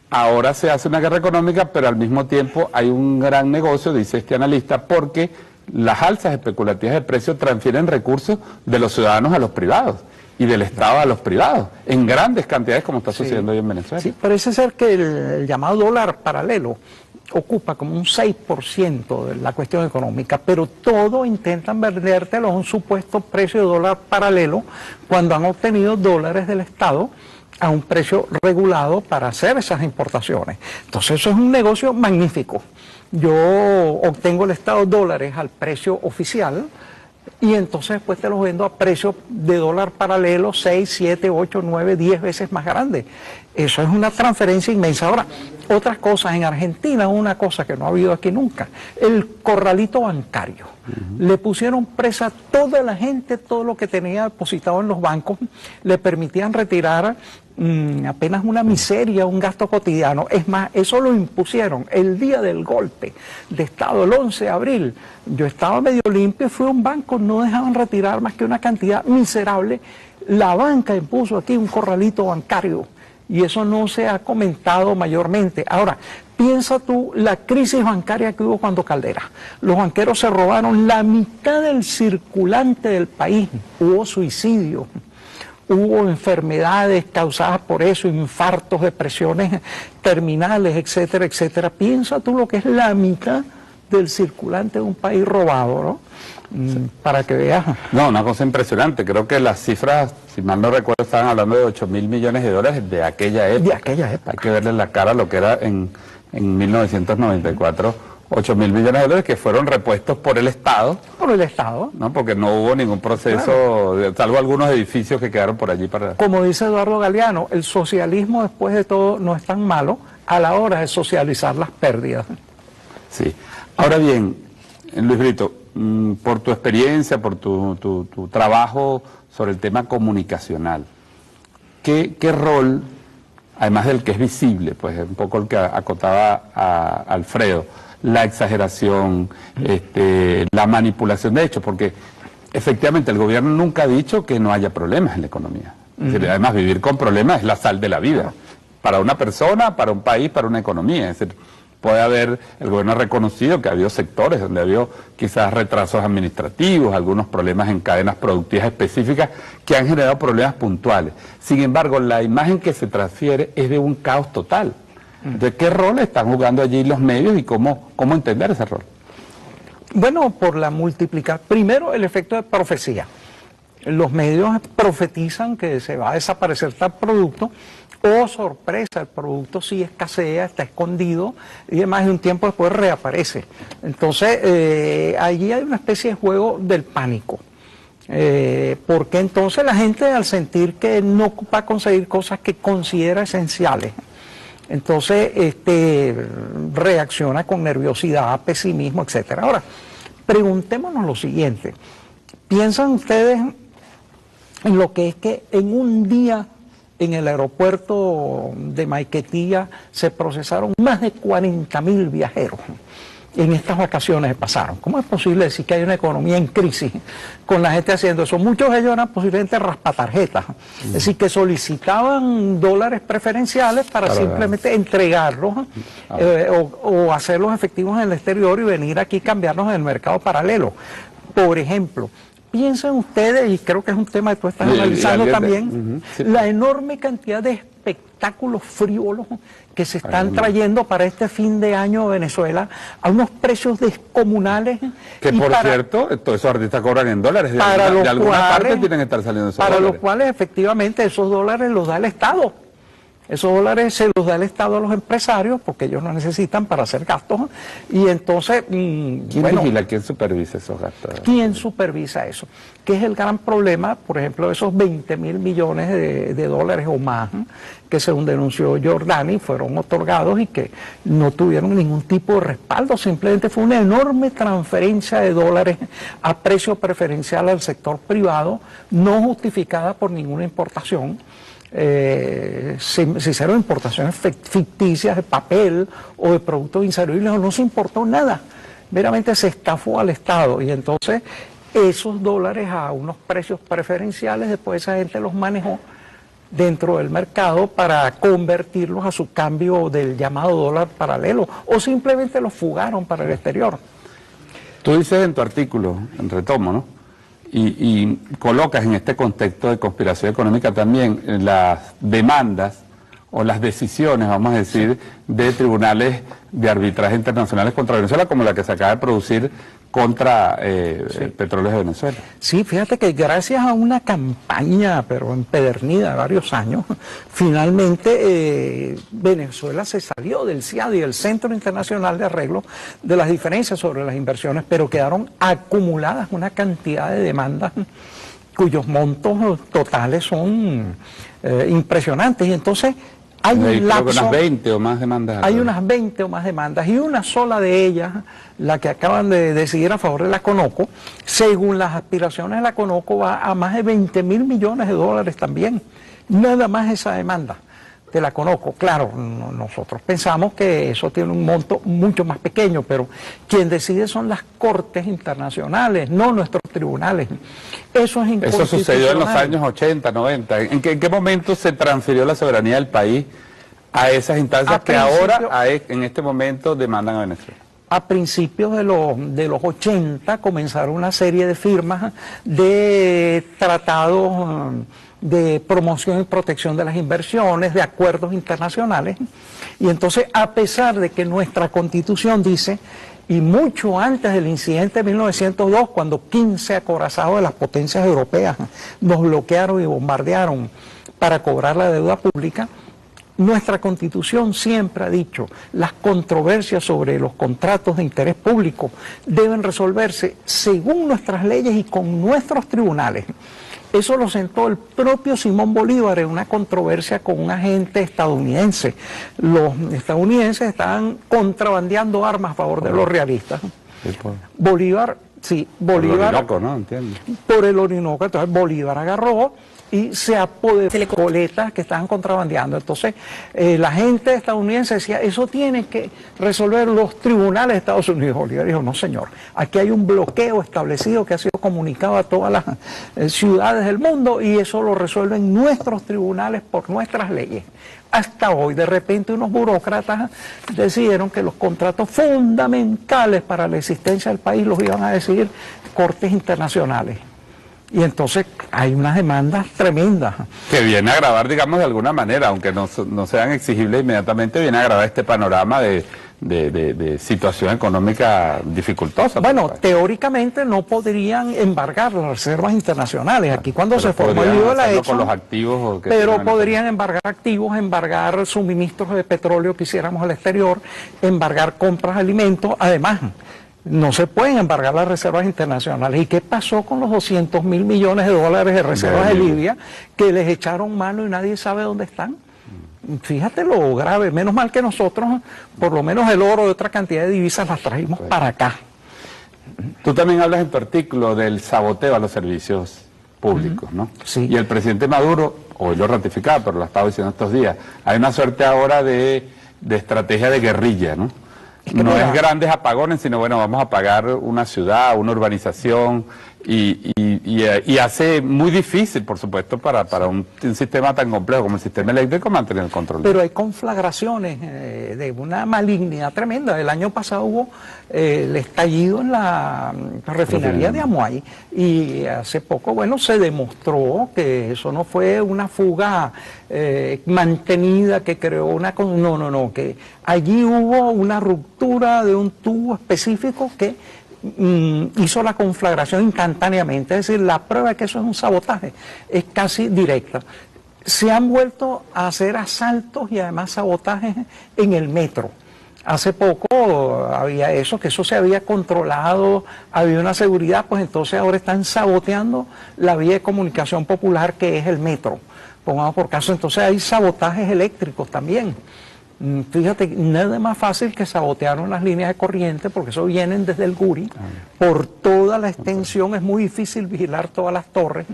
Ahora se hace una guerra económica, pero al mismo tiempo hay un gran negocio, dice este analista, porque las alzas especulativas de precios transfieren recursos de los ciudadanos a los privados y del Estado a los privados, en grandes cantidades como está sucediendo hoy en Venezuela. Sí, parece ser que el llamado dólar paralelo ocupa como un 6% de la cuestión económica, pero todo intentan vendértelo a un supuesto precio de dólar paralelo cuando han obtenido dólares del Estado a un precio regulado para hacer esas importaciones. Entonces eso es un negocio magnífico. Yo obtengo el Estado dólares al precio oficial y entonces después te los vendo a precio de dólar paralelo 6, 7, 8, 9, 10 veces más grande. Eso es una transferencia inmensa. Ahora, otras cosas, en Argentina, una cosa que no ha habido aquí nunca, el corralito bancario. Le pusieron presa a toda la gente, todo lo que tenía depositado en los bancos, le permitían retirar apenas una miseria, un gasto cotidiano. Es más, eso lo impusieron el día del golpe de Estado, el 11 de abril. Yo estaba medio limpio y fui a un banco, no dejaban retirar más que una cantidad miserable. La banca impuso aquí un corralito bancario y eso no se ha comentado mayormente. Ahora, piensa tú la crisis bancaria que hubo cuando Caldera. Los banqueros se robaron la mitad del circulante del país, hubo suicidio. Hubo enfermedades causadas por eso, infartos, depresiones terminales, etcétera, etcétera. Piensa tú lo que es la mitad del circulante de un país robado, ¿no? Para que veas. No, una cosa impresionante. Creo que las cifras, si mal no recuerdo, estaban hablando de 8.000 millones de dólares de aquella época. De aquella época. Hay que verle la cara a lo que era en 1994. 8.000 millones de dólares que fueron repuestos por el Estado. Por el Estado. No, porque no hubo ningún proceso, claro, salvo algunos edificios que quedaron por allí para... Como dice Eduardo Galeano, el socialismo después de todo no es tan malo a la hora de socializar las pérdidas. Sí. Ahora bien, Luis Brito, por tu experiencia, por tu trabajo sobre el tema comunicacional, ¿qué rol, además del que es visible, pues un poco el que acotaba a Alfredo, la exageración, la manipulación de hechos, porque efectivamente el gobierno nunca ha dicho que no haya problemas en la economía. Es decir, además, vivir con problemas es la sal de la vida, para una persona, para un país, para una economía. Es decir, puede haber, el gobierno ha reconocido que ha habido sectores donde ha habido quizás retrasos administrativos, algunos problemas en cadenas productivas específicas que han generado problemas puntuales. Sin embargo, la imagen que se transfiere es de un caos total. Entonces, ¿qué rol están jugando allí los medios y cómo entender ese rol? Bueno, por la multiplicación. Primero, el efecto de profecía. Los medios profetizan que se va a desaparecer tal producto, o sorpresa, el producto sí escasea, está escondido, y además de un tiempo después reaparece. Entonces, allí hay una especie de juego del pánico. Porque entonces la gente, al sentir que no va a conseguir cosas que considera esenciales, entonces reacciona con nerviosidad, pesimismo, etcétera. Ahora, preguntémonos lo siguiente. ¿Piensan ustedes en lo que es que en un día en el aeropuerto de Maiquetía se procesaron más de 40.000 viajeros? En estas vacaciones pasaron. ¿Cómo es posible decir que hay una economía en crisis con la gente haciendo eso? Muchos de ellos eran posiblemente raspatarjetas, es decir, que solicitaban dólares preferenciales para simplemente entregarlos o hacerlos efectivos en el exterior y venir aquí y cambiarlos en el mercado paralelo. Por ejemplo, piensen ustedes, y creo que es un tema que tú estás analizando también, la enorme cantidad de espectáculos frívolos que se están trayendo para este fin de año de Venezuela a unos precios descomunales. Que por cierto, todos esos artistas cobran en dólares, de alguna parte tienen que estar saliendo esos dólares. Para los cuales efectivamente esos dólares los da el Estado. Esos dólares se los da el Estado a los empresarios porque ellos no necesitan para hacer gastos. Y entonces, ¿quién vigila, quién supervisa esos gastos? ¿Quién supervisa eso? Que es el gran problema, por ejemplo, esos 20.000 millones de dólares o más que según denunció Giordani fueron otorgados y que no tuvieron ningún tipo de respaldo, simplemente fue una enorme transferencia de dólares a precio preferencial al sector privado, no justificada por ninguna importación. Se hicieron importaciones ficticias de papel o de productos inservibles, no se importó nada, meramente se estafó al Estado. Y entonces esos dólares a unos precios preferenciales, después esa gente los manejó dentro del mercado para convertirlos a su cambio del llamado dólar paralelo, o simplemente los fugaron para el exterior. Tú dices en tu artículo, en retomo, ¿no? Y colocas en este contexto de conspiración económica también las demandas o las decisiones, vamos a decir, de tribunales de arbitraje internacionales contra Venezuela, como la que se acaba de producir contra Petróleos de Venezuela. Sí, fíjate que gracias a una campaña, pero empedernida de varios años, finalmente Venezuela se salió del CIADI, el Centro Internacional de Arreglo de las Diferencias sobre las Inversiones, pero quedaron acumuladas una cantidad de demandas cuyos montos totales son impresionantes, y entonces hay un lapso, creo que unas 20 o más demandas. Hay unas 20 o más demandas, y una sola de ellas, la que acaban de decidir a favor de la Conoco, según las aspiraciones de la Conoco, va a más de 20.000 millones de dólares también. Nada más esa demanda de la Conoco. Claro, nosotros pensamos que eso tiene un monto mucho más pequeño, pero quien decide son las cortes internacionales, no nuestros tribunales. Eso es inconstitucional. Eso sucedió en los años 80, 90. ¿En qué momento se transfirió la soberanía del país a esas instancias que ahora, en este momento, demandan a Venezuela? A principios de los 80 comenzaron una serie de firmas de tratados de promoción y protección de las inversiones, de acuerdos internacionales, y entonces, a pesar de que nuestra Constitución dice, y mucho antes del incidente de 1902, cuando 15 acorazados de las potencias europeas nos bloquearon y bombardearon para cobrar la deuda pública, nuestra Constitución siempre ha dicho, las controversias sobre los contratos de interés público deben resolverse según nuestras leyes y con nuestros tribunales. Eso lo sentó el propio Simón Bolívar en una controversia con un agente estadounidense. Los estadounidenses estaban contrabandeando armas a favor de los realistas. Bolívar, por el Orinoco, ¿no? Entiendo. Por el Orinoco, entonces Bolívar agarró y se apoderó de coletas que estaban contrabandeando. Entonces, la gente estadounidense decía, eso tiene que resolver los tribunales de Estados Unidos. Bolívar dijo, no señor, aquí hay un bloqueo establecido que ha sido comunicado a todas las ciudades del mundo, y eso lo resuelven nuestros tribunales por nuestras leyes. Hasta hoy, de repente, unos burócratas decidieron que los contratos fundamentales para la existencia del país los iban a decidir cortes internacionales. Y entonces hay unas demandas tremendas. Que viene a agravar, digamos, de alguna manera, aunque no sean exigibles inmediatamente, viene a agravar este panorama de situación económica dificultosa. Bueno, teóricamente no podrían embargar las reservas internacionales. Aquí cuando se formó el lío de la Exxon, con los activos, pero podrían embargar activos, embargar suministros de petróleo que hiciéramos al exterior, embargar compras de alimentos. Además, no se pueden embargar las reservas internacionales. ¿Y qué pasó con los 200.000 millones de dólares de reservas de Libia que les echaron mano y nadie sabe dónde están? Fíjate lo grave. Menos mal que nosotros, por lo menos el oro y otra cantidad de divisas las trajimos para acá. Tú también hablas en tu artículo del saboteo a los servicios públicos, ¿no? Sí. Y el presidente Maduro, hoy lo ratificaba, pero lo estaba diciendo estos días, hay una suerte ahora de estrategia de guerrilla, ¿no? No es grandes apagones, sino bueno, vamos a apagar una ciudad, una urbanización, y hace muy difícil, por supuesto, para un sistema tan complejo como el sistema eléctrico mantener el control. Pero hay conflagraciones de una malignidad tremenda. El año pasado hubo el estallido en la refinería de Amuay, y hace poco, bueno, se demostró que eso no fue una fuga mantenida que creó una... No, que allí hubo una ruptura de un tubo específico que hizo la conflagración instantáneamente. Es decir, la prueba de que eso es un sabotaje es casi directa. Se han vuelto a hacer asaltos y además sabotajes en el metro. Hace poco había eso, que eso se había controlado, había una seguridad, pues entonces ahora están saboteando la vía de comunicación popular que es el metro. Pongamos por caso, entonces hay sabotajes eléctricos también. Fíjate, nada más fácil que sabotearon las líneas de corriente, porque eso vienen desde el Guri, por toda la extensión, es muy difícil vigilar todas las torres,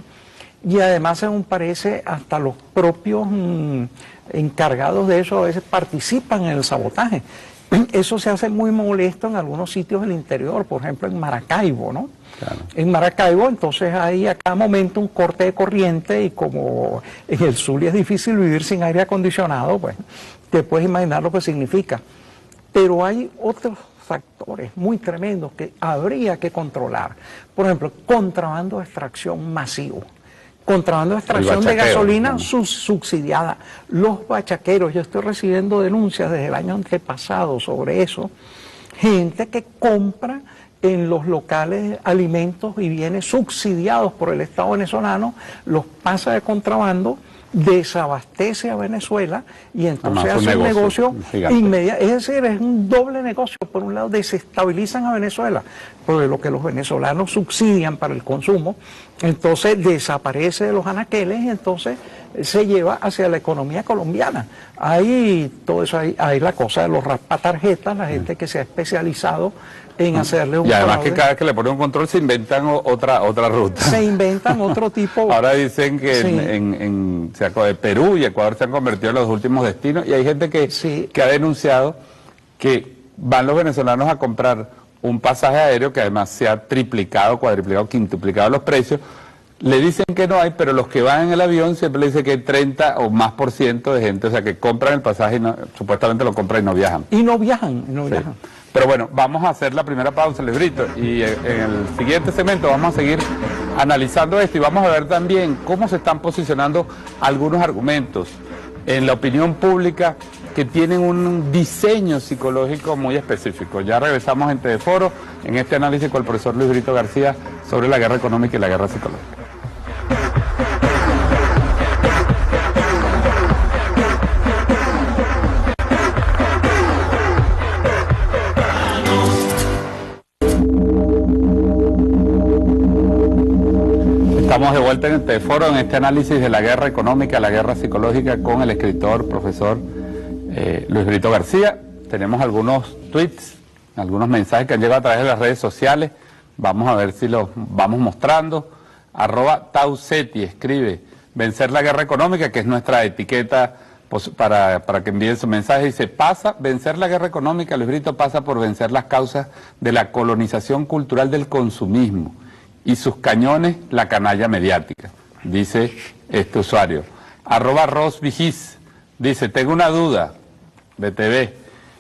y además, según parece, hasta los propios encargados de eso a veces participan en el sabotaje. Eso se hace muy molesto en algunos sitios del interior, por ejemplo en Maracaibo, ¿no? Claro. En Maracaibo, entonces hay a cada momento un corte de corriente y como en el Zulia es difícil vivir sin aire acondicionado, pues te puedes imaginar lo que significa. Pero hay otros factores muy tremendos que habría que controlar. Por ejemplo, contrabando de extracción masivo. Contrabando de extracción de gasolina subsidiada. Los bachaqueros, yo estoy recibiendo denuncias desde el año antepasado sobre eso. Gente que compra en los locales alimentos y bienes subsidiados por el Estado venezolano, los pasa de contrabando, desabastece a Venezuela y entonces hace un negocio inmediato. Es decir, es un doble negocio. Por un lado desestabilizan a Venezuela, porque lo que los venezolanos subsidian para el consumo, entonces desaparece de los anaqueles y entonces se lleva hacia la economía colombiana. Hay todo eso, hay la cosa de los raspatarjetas, la gente que se ha especializado en hacerle un y además fraude. que cada vez que le ponen un control se inventan otra ruta. Se inventan otro tipo. Ahora dicen que Sí. de Perú y Ecuador se han convertido en los últimos destinos y hay gente que ha denunciado que van los venezolanos a comprar un pasaje aéreo que además se ha triplicado, cuadriplicado, quintuplicado los precios. Le dicen que no hay, pero los que van en el avión siempre le dicen que hay 30 o más % de gente, o sea, que compran el pasaje y supuestamente lo compran y no viajan. Y no viajan, no viajan. Pero bueno, vamos a hacer la primera pausa, Librito, y en el siguiente segmento vamos a seguir analizando esto y vamos a ver también cómo se están posicionando algunos argumentos en la opinión pública que tienen un diseño psicológico muy específico. Ya regresamos en Teleforo en este análisis con el profesor Luis Brito García sobre la guerra económica y la guerra psicológica. Estamos de vuelta en el Teleforo en este análisis de la guerra económica, la guerra psicológica con el escritor, profesor Luis Brito García. Tenemos algunos tweets, algunos mensajes que han llegado a través de las redes sociales. Vamos a ver si los vamos mostrando. @Tausetti escribe: vencer la guerra económica, que es nuestra etiqueta para que envíen su mensaje. Dice: vencer la guerra económica, Luis Brito, pasa por vencer las causas de la colonización cultural del consumismo y sus cañones, la canalla mediática, dice este usuario. @Rosvigis dice: tengo una duda, BTV,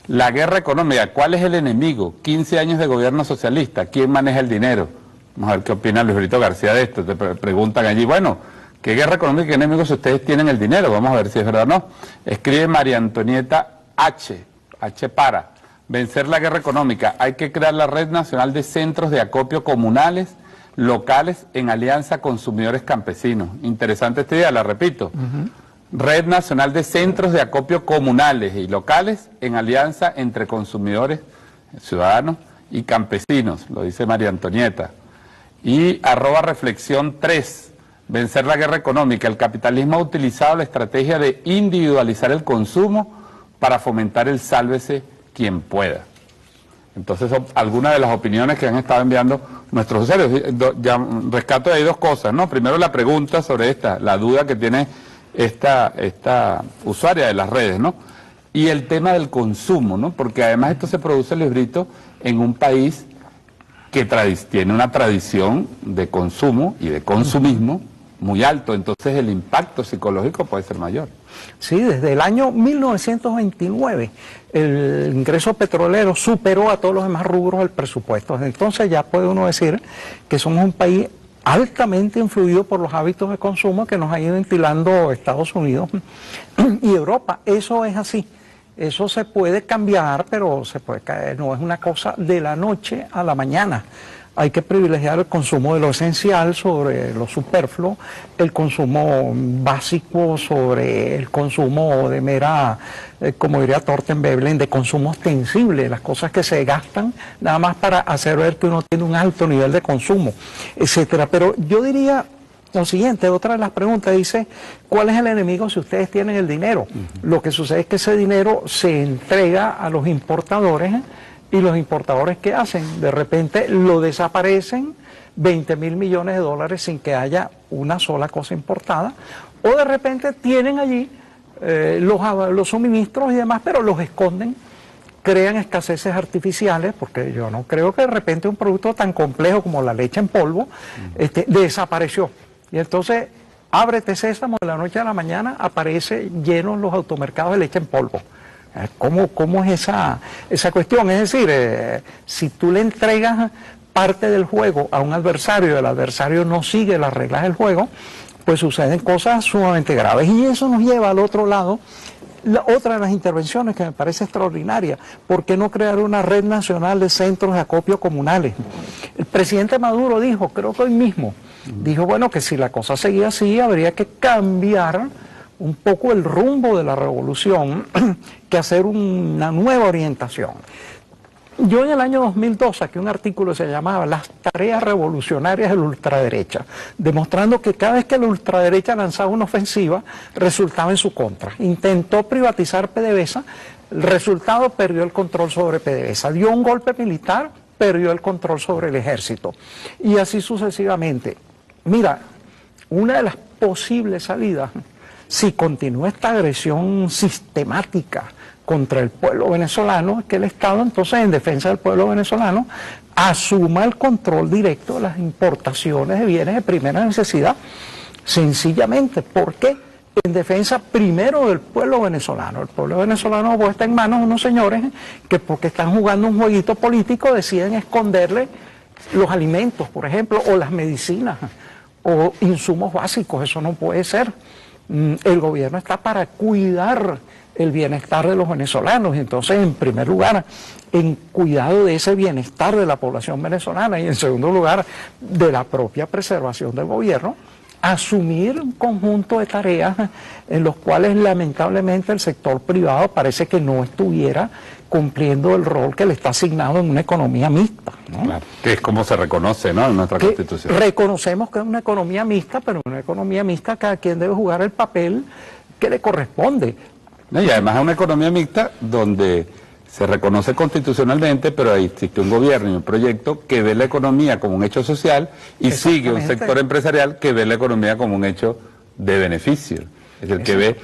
la guerra económica, ¿cuál es el enemigo? 15 años de gobierno socialista, ¿quién maneja el dinero? Vamos a ver qué opina Luis Brito García de esto. Te preguntan allí, bueno, ¿qué guerra económica y qué enemigos ustedes tienen el dinero? Vamos a ver si es verdad o no. Escribe María Antonieta H para vencer la guerra económica, hay que crear la Red Nacional de Centros de Acopio Comunales locales en alianza consumidores campesinos. Interesante esta idea, la repito. Red Nacional de Centros de Acopio Comunales y locales en alianza entre consumidores, ciudadanos y campesinos, lo dice María Antonieta. Y @reflexión 3, vencer la guerra económica. El capitalismo ha utilizado la estrategia de individualizar el consumo para fomentar el sálvese quien pueda. Entonces son algunas de las opiniones que han estado enviando nuestros usuarios. Ya rescato de ahí dos cosas, ¿no? Primero la pregunta sobre la duda que tiene esta usuaria de las redes, ¿no? Y el tema del consumo, ¿no? Porque además esto se produce, Luis Brito, en un país que tiene una tradición de consumo y de consumismo muy alto, entonces el impacto psicológico puede ser mayor. Sí, desde el año 1929 el ingreso petrolero superó a todos los demás rubros del presupuesto. Entonces ya puede uno decir que somos un país altamente influido por los hábitos de consumo que nos ha ido instilando Estados Unidos y Europa. Eso es así. Eso se puede cambiar, pero se puede caer, no es una cosa de la noche a la mañana. Hay que privilegiar el consumo de lo esencial sobre lo superfluo, el consumo básico sobre el consumo de mera, como diría Thorsten Veblen, de consumo ostensible, las cosas que se gastan nada más para hacer ver que uno tiene un alto nivel de consumo, etcétera. Pero yo diría lo siguiente, otra de las preguntas dice, ¿cuál es el enemigo si ustedes tienen el dinero? Lo que sucede es que ese dinero se entrega a los importadores, y los importadores, ¿qué hacen? De repente lo desaparecen, 20.000 millones de dólares sin que haya una sola cosa importada, o de repente tienen allí los suministros y demás, pero los esconden crean escaseces artificiales, porque yo no creo que de repente un producto tan complejo como la leche en polvo desapareció. Y entonces, ábrete sésamo, de la noche a la mañana aparece llenos los automercados de leche en polvo. ¿Cómo es esa cuestión? Es decir, si tú le entregas parte del juego a un adversario y el adversario no sigue las reglas del juego, pues suceden cosas sumamente graves. Y eso nos lleva al otro lado. Otra de las intervenciones que me parece extraordinaria, ¿por qué no crear una red nacional de centros de acopio comunales? El presidente Maduro dijo, creo que hoy mismo, dijo, bueno, que si la cosa seguía así, habría que cambiar un poco el rumbo de la revolución, que hacer una nueva orientación. Yo en el año 2002 saqué un artículo que se llamaba Las tareas revolucionarias de la ultraderecha, demostrando que cada vez que la ultraderecha lanzaba una ofensiva, resultaba en su contra. Intentó privatizar PDVSA, el resultado perdió el control sobre PDVSA. Dio un golpe militar, perdió el control sobre el ejército. Y así sucesivamente. Mira, una de las posibles salidas, si continúa esta agresión sistemática contra el pueblo venezolano, es que el Estado entonces en defensa del pueblo venezolano asuma el control directo de las importaciones de bienes de primera necesidad, sencillamente porque en defensa primero del pueblo venezolano. El pueblo venezolano pues está en manos de unos señores que porque están jugando un jueguito político deciden esconderle los alimentos, por ejemplo, o las medicinas o insumos básicos. Eso no puede ser. El gobierno está para cuidar el bienestar de los venezolanos, y entonces en primer lugar en cuidado de ese bienestar de la población venezolana, y en segundo lugar de la propia preservación del gobierno, asumir un conjunto de tareas en los cuales lamentablemente el sector privado parece que no estuviera cumpliendo el rol que le está asignado en una economía mixta, ¿no? Claro, que es como se reconoce, ¿no?, en nuestra Constitución. Reconocemos que es una economía mixta, pero en una economía mixta cada quien debe jugar el papel que le corresponde. Y además es una economía mixta donde se reconoce constitucionalmente, pero ahí existe un gobierno y un proyecto que ve la economía como un hecho social y sigue un sector empresarial que ve la economía como un hecho de beneficio, es el que ve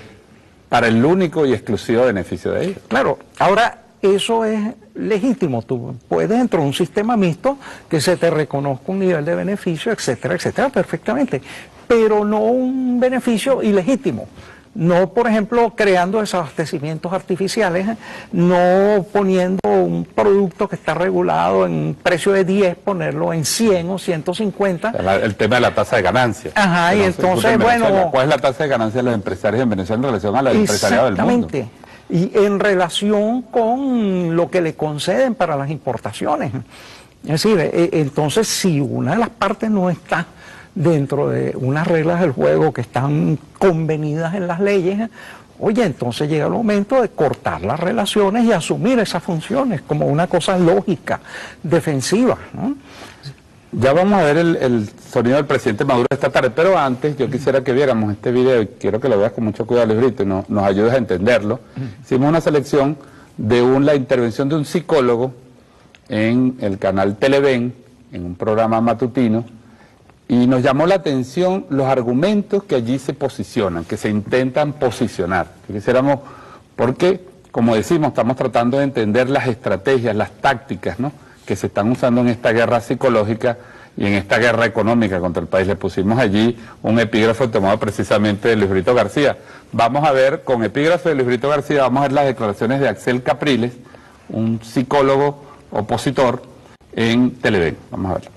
para el único y exclusivo beneficio de ellos. Claro, ahora eso es legítimo, tú puedes dentro de un sistema mixto que se te reconozca un nivel de beneficio, etcétera, etcétera, perfectamente, pero no un beneficio ilegítimo. No, por ejemplo, creando desabastecimientos artificiales, no poniendo un producto que está regulado en un precio de 10, ponerlo en 100 o 150. El tema de la tasa de ganancia. Ajá, y entonces, bueno... ¿Cuál es la tasa de ganancia de los empresarios en Venezuela en relación a la del empresariado del mundo? Exactamente, y en relación con lo que le conceden para las importaciones. Es decir, entonces, si una de las partes no está dentro de unas reglas del juego que están convenidas en las leyes, oye, entonces llega el momento de cortar las relaciones y asumir esas funciones como una cosa lógica, defensiva, ¿no? Ya vamos a ver el sonido del presidente Maduro esta tarde, pero antes yo quisiera que viéramos este video, y quiero que lo veas con mucho cuidado, Librito, y nos ayudes a entenderlo. Hicimos una selección de la intervención de un psicólogo en el canal Televen, en un programa matutino, y nos llamó la atención los argumentos que allí se posicionan, que se intentan posicionar. Quisiéramos, porque, como decimos, estamos tratando de entender las estrategias, las tácticas, ¿no?, que se están usando en esta guerra psicológica y en esta guerra económica contra el país. Le pusimos allí un epígrafo tomado precisamente de Luis Brito García. Vamos a ver, con epígrafe de Luis Brito García, vamos a ver las declaraciones de Axel Capriles, un psicólogo opositor en Televen. Vamos a verlo.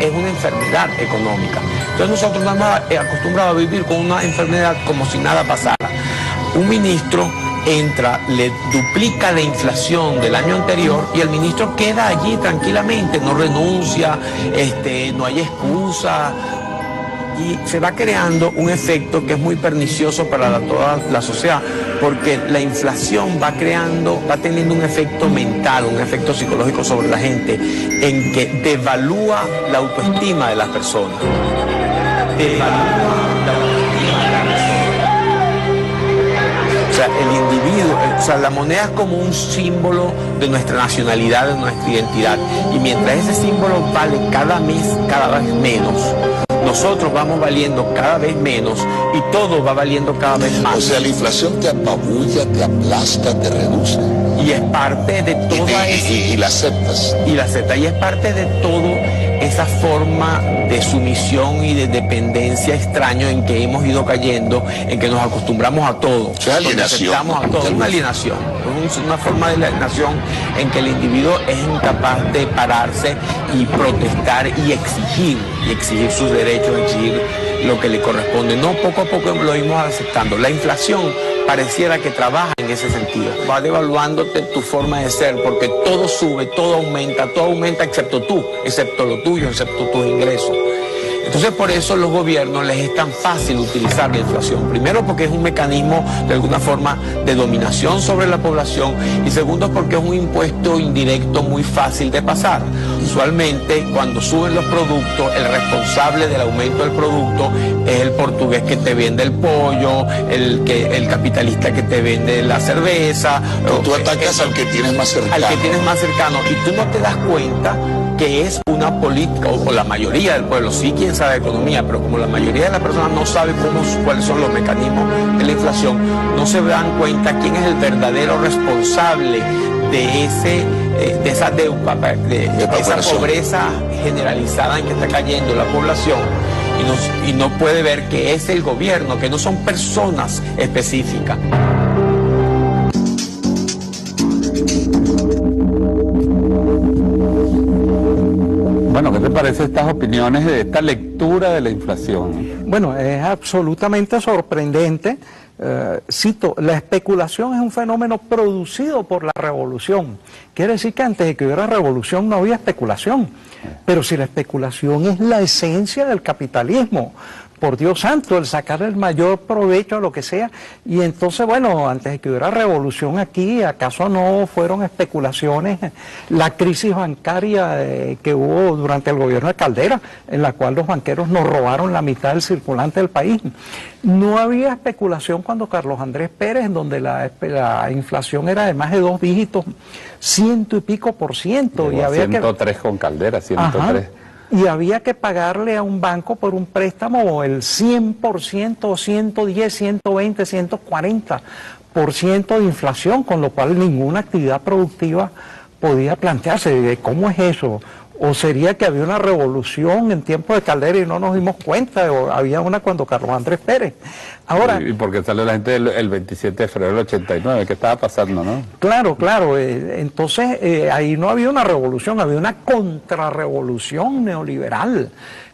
Es una enfermedad económica. Entonces nosotros estamos acostumbrados a vivir con una enfermedad como si nada pasara. Un ministro entra, le duplica la inflación del año anterior y el ministro queda allí tranquilamente, no renuncia, no hay excusa. y se va creando un efecto que es muy pernicioso para toda la sociedad, porque la inflación va teniendo un efecto mental, un efecto psicológico sobre la gente, en que devalúa la autoestima de las personas. O sea, el individuo, la moneda es como un símbolo de nuestra nacionalidad, de nuestra identidad. Y mientras ese símbolo vale cada vez menos, nosotros vamos valiendo cada vez menos y todo va valiendo cada vez más. O sea, la inflación te apabulla, te aplasta, te reduce. Y es parte de toda esa... Y la aceptas. Y la acepta. Y es parte de todo esa forma de sumisión y de dependencia extraño en que hemos ido cayendo, en que nos acostumbramos a todo. O sea, alienación. Aceptamos a todo. Es una alienación. Es una forma de alienación en que el individuo es incapaz de pararse y protestar y exigir sus derechos, exigir lo que le corresponde. No, poco a poco lo íbamos aceptando. La inflación pareciera que trabaja en ese sentido. Va devaluándote tu forma de ser, porque todo sube, todo aumenta excepto tú, excepto lo tuyo, excepto tus ingresos. Entonces por eso los gobiernos les es tan fácil utilizar la inflación. Primero porque es un mecanismo de alguna forma de dominación sobre la población y segundo porque es un impuesto indirecto muy fácil de pasar. Usualmente cuando suben los productos, el responsable del aumento del producto es el portugués que te vende el pollo, el capitalista que te vende la cerveza. Pero tú atacas al que tienes más cercano. Al que tienes más cercano y tú no te das cuenta que es una política, o la mayoría del pueblo, sí quien sabe de economía, pero como la mayoría de las personas no sabe cuáles son los mecanismos de la inflación, no se dan cuenta quién es el verdadero responsable de esa deuda, de esa pobreza generalizada en que está cayendo la población, y no puede ver que es el gobierno, que no son personas específicas. Bueno, ¿qué te parece estas opiniones de esta lectura de la inflación? Bueno, es absolutamente sorprendente. Cito, la especulación es un fenómeno producido por la revolución. Quiere decir que antes de que hubiera revolución no había especulación. Pero si la especulación es la esencia del capitalismo, por Dios santo, el sacar el mayor provecho a lo que sea, y entonces, bueno, antes de que hubiera revolución aquí, ¿acaso no fueron especulaciones? La crisis bancaria que hubo durante el gobierno de Caldera, en la cual los banqueros nos robaron la mitad del circulante del país. No había especulación cuando Carlos Andrés Pérez, en donde la inflación era de más de 2 dígitos, 100 y pico %. Y había 103 con Caldera, 103. Ajá. Y había que pagarle a un banco por un préstamo el 100%, 110, 120, 140% de inflación, con lo cual ninguna actividad productiva podía plantearse. ¿Cómo es eso? ¿O sería que había una revolución en tiempos de Caldera y no nos dimos cuenta? ¿O había una cuando Carlos Andrés Pérez? Ahora, y porque salió la gente el 27 de febrero del 89, ¿qué estaba pasando, no? Claro. Entonces, ahí no había una revolución, había una contrarrevolución neoliberal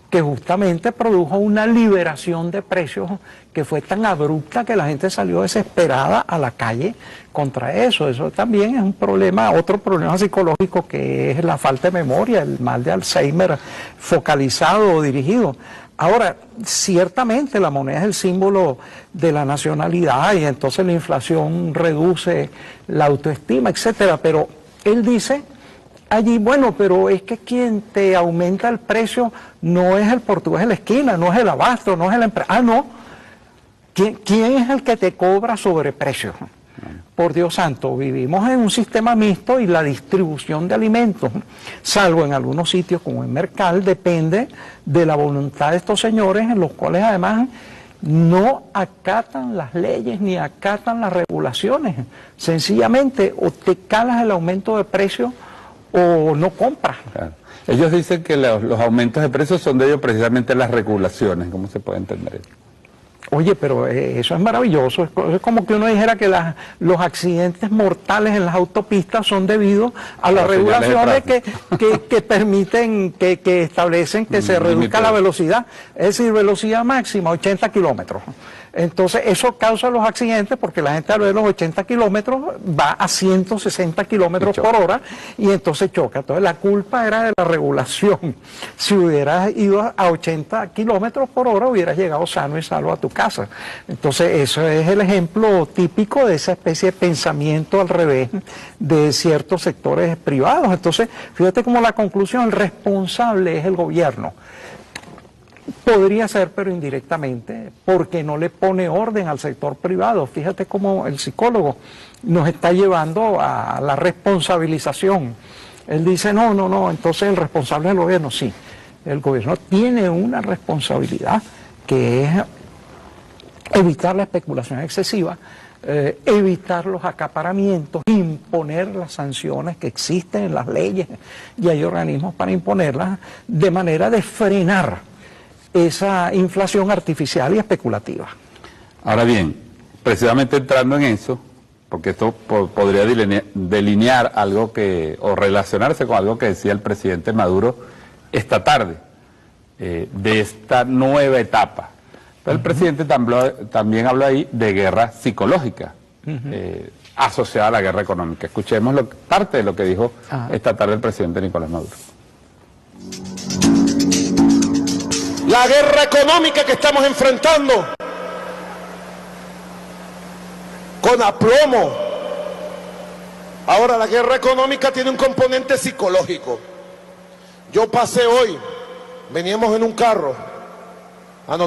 que justamente produjo una liberación de precios que fue tan abrupta que la gente salió desesperada a la calle contra eso. Eso también es un problema, otro problema psicológico, que es la falta de memoria, el mal de Alzheimer focalizado o dirigido. Ahora, ciertamente la moneda es el símbolo de la nacionalidad y entonces la inflación reduce la autoestima, etcétera, pero él dice allí, bueno, pero es que quien te aumenta el precio no es el portugués de la esquina, no es el abasto, no es la empresa. Ah, no. ¿Quién es el que te cobra sobreprecio? Por Dios santo, vivimos en un sistema mixto y la distribución de alimentos, salvo en algunos sitios como en Mercal, depende de la voluntad de estos señores, en los cuales además no acatan las leyes ni acatan las regulaciones. Sencillamente o te calas el aumento de precio o no compras. Claro. Ellos dicen que los aumentos de precios son de ellos precisamente las regulaciones. ¿Cómo se puede entender eso? Oye, pero eso es maravilloso. Es como que uno dijera que los accidentes mortales en las autopistas son debidos a las regulaciones que permiten, que establecen que se reduzca la velocidad. Es decir, velocidad máxima, 80 kilómetros. Entonces eso causa los accidentes porque la gente al ver los 80 kilómetros va a 160 kilómetros por hora y entonces choca. Entonces la culpa era de la regulación. Si hubieras ido a 80 kilómetros por hora hubieras llegado sano y salvo a tu casa. Entonces eso es el ejemplo típico de esa especie de pensamiento al revés de ciertos sectores privados. Entonces fíjate cómo la conclusión, el responsable es el gobierno. Podría ser, pero indirectamente, porque no le pone orden al sector privado. Fíjate cómo el psicólogo nos está llevando a la responsabilización. Él dice, no, entonces el responsable es el gobierno. Sí, el gobierno tiene una responsabilidad que es evitar la especulación excesiva, evitar los acaparamientos, imponer las sanciones que existen en las leyes y hay organismos para imponerlas de manera de frenar esa inflación artificial y especulativa. Ahora bien, precisamente entrando en eso, porque esto podría delinear algo o relacionarse con algo que decía el presidente Maduro esta tarde, de esta nueva etapa. Pero el presidente también habló ahí de guerra psicológica, asociada a la guerra económica. Escuchemos parte de lo que dijo esta tarde el presidente Nicolás Maduro. La guerra económica que estamos enfrentando con aplomo. Ahora la guerra económica tiene un componente psicológico. Yo pasé hoy, veníamos en un carro,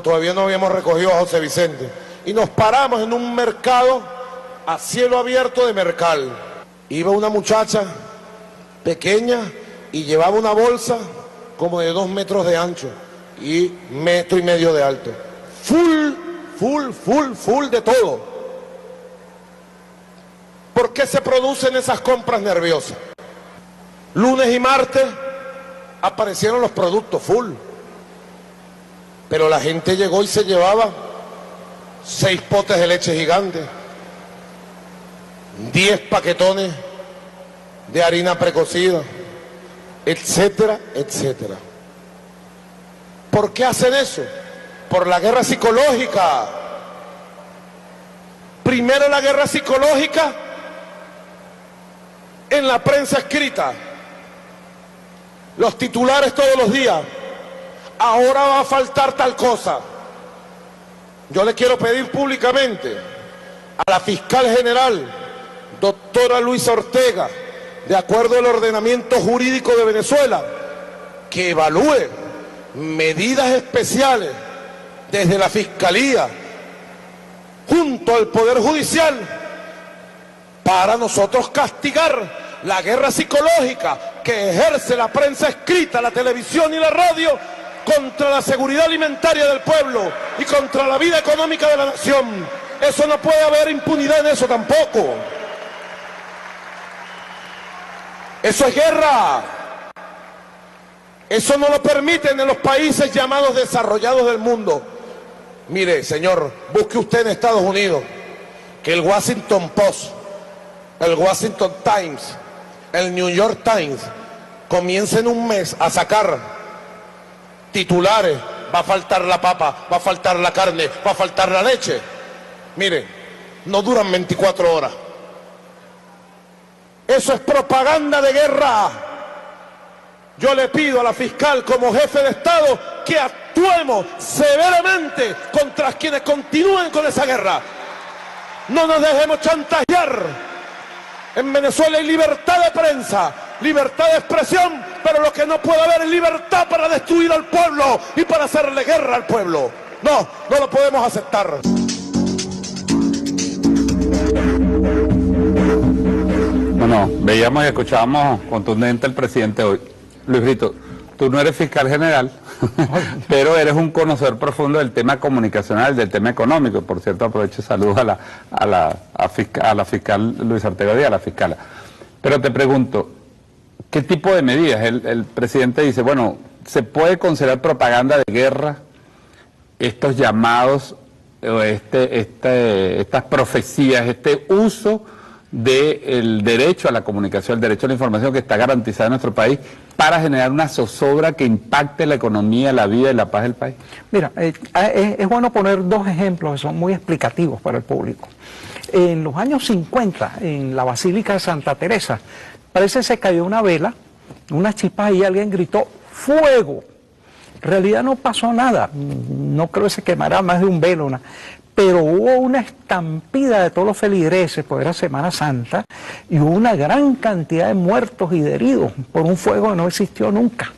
todavía no habíamos recogido a José Vicente, y nos paramos en un mercado a cielo abierto de Mercal. Iba una muchacha pequeña y llevaba una bolsa como de 2 metros de ancho y 1,5 metros de alto. Full de todo. ¿Por qué se producen esas compras nerviosas? Lunes y martes aparecieron los productos full, pero la gente llegó y se llevaba 6 potes de leche gigante, 10 paquetones de harina precocida, etcétera, etcétera. ¿Por qué hacen eso? Por la guerra psicológica. Primero la guerra psicológica en la prensa escrita. Los titulares todos los días. Ahora va a faltar tal cosa. Yo le quiero pedir públicamente a la fiscal general, doctora Luisa Ortega, de acuerdo al ordenamiento jurídico de Venezuela, que evalúe medidas especiales desde la Fiscalía junto al Poder Judicial para nosotros castigar la guerra psicológica que ejerce la prensa escrita, la televisión y la radio contra la seguridad alimentaria del pueblo y contra la vida económica de la nación. Eso no puede haber impunidad en eso tampoco. Eso es guerra. Eso no lo permiten en los países llamados desarrollados del mundo. Mire, señor, busque usted en Estados Unidos que el Washington Post, el Washington Times, el New York Times comiencen en un mes a sacar titulares. Va a faltar la papa, va a faltar la carne, va a faltar la leche. Mire, no duran 24 horas. Eso es propaganda de guerra. Yo le pido a la fiscal como jefe de Estado que actuemos severamente contra quienes continúen con esa guerra. No nos dejemos chantajear. En Venezuela hay libertad de prensa, libertad de expresión, pero lo que no puede haber es libertad para destruir al pueblo y para hacerle guerra al pueblo. No lo podemos aceptar. Bueno, veíamos y escuchábamos contundente el presidente hoy. Luis Brito, tú no eres fiscal general, pero eres un conocedor profundo del tema comunicacional, del tema económico. Por cierto, aprovecho y saludo a la fiscal Luisa Ortega Díaz, a la fiscala. Pero te pregunto, ¿qué tipo de medidas? El presidente dice, bueno, ¿se puede considerar propaganda de guerra estos llamados, estas profecías, este uso del derecho a la comunicación, el derecho a la información que está garantizado en nuestro país para generar una zozobra que impacte la economía, la vida y la paz del país? Mira, es bueno poner dos ejemplos que son muy explicativos para el público. En los años 50, en la Basílica de Santa Teresa, parece que se cayó una vela, una chispa y alguien gritó ¡fuego! En realidad no pasó nada, no creo que se quemara más de un velo, pero hubo una estampida de todos los feligreses, porque era Semana Santa, y hubo una gran cantidad de muertos y de heridos por un fuego que no existió nunca.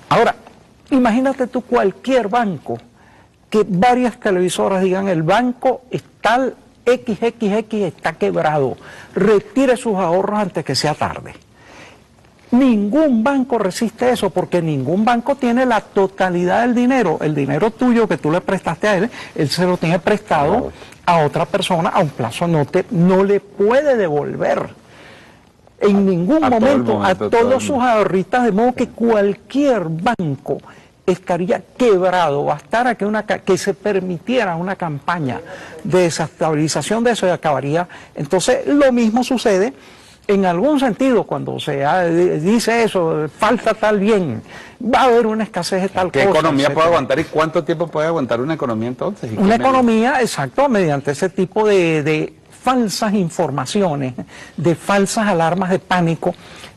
Ahora, imagínate tú cualquier banco, que varias televisoras digan el banco está XXX está quebrado, retire sus ahorros antes que sea tarde. Ningún banco resiste eso porque ningún banco tiene la totalidad del dinero. El dinero tuyo que tú le prestaste a él se lo tiene prestado a otra persona a un plazo, no le puede devolver en ningún momento a todos sus ahorristas, de modo que cualquier banco estaría quebrado. Bastara que se permitiera una campaña de desestabilización de eso y acabaría. Entonces lo mismo sucede en algún sentido cuando se dice eso, falta tal bien, va a haber una escasez de tal cosa. ¿Qué economía puede aguantar y cuánto tiempo puede aguantar una economía entonces? Una economía, exacto, mediante ese tipo de falsas informaciones, de falsas alarmas de pánico,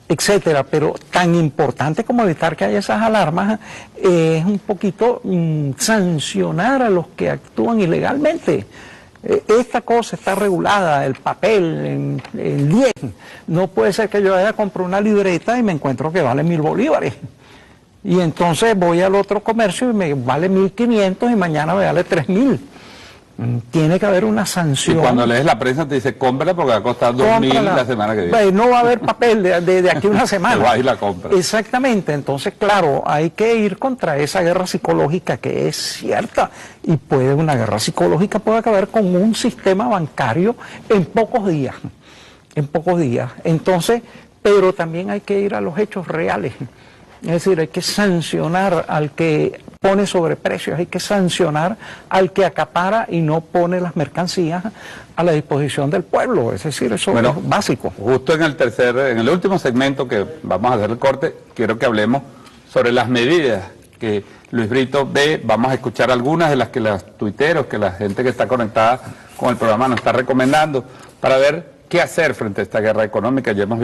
etcétera. Pero tan importante como evitar que haya esas alarmas es un poquito sancionar a los que actúan ilegalmente. Esta cosa está regulada, el papel, el 10. No puede ser que yo vaya a comprar una libreta y me encuentro que vale 1.000 bolívares. Y entonces voy al otro comercio y me vale 1.500 y mañana me vale 3.000. Tiene que haber una sanción. Y cuando lees la prensa te dice, cómprala porque va a costar 2.000 la semana que viene. No va a haber papel de aquí a una semana. Te vas y la compras. Exactamente. Entonces, claro, hay que ir contra esa guerra psicológica que es cierta. Y una guerra psicológica puede acabar con un sistema bancario en pocos días. En pocos días. Entonces, pero también hay que ir a los hechos reales. Es decir, hay que sancionar al que pone sobreprecios, hay que sancionar al que acapara y no pone las mercancías a la disposición del pueblo. Es decir, eso es básico. Justo en el último segmento que vamos a hacer el corte, quiero que hablemos sobre las medidas que Luis Brito ve. Vamos a escuchar algunas de las que los tuiteros, que la gente que está conectada con el programa nos está recomendando para ver qué hacer frente a esta guerra económica. Ya hemos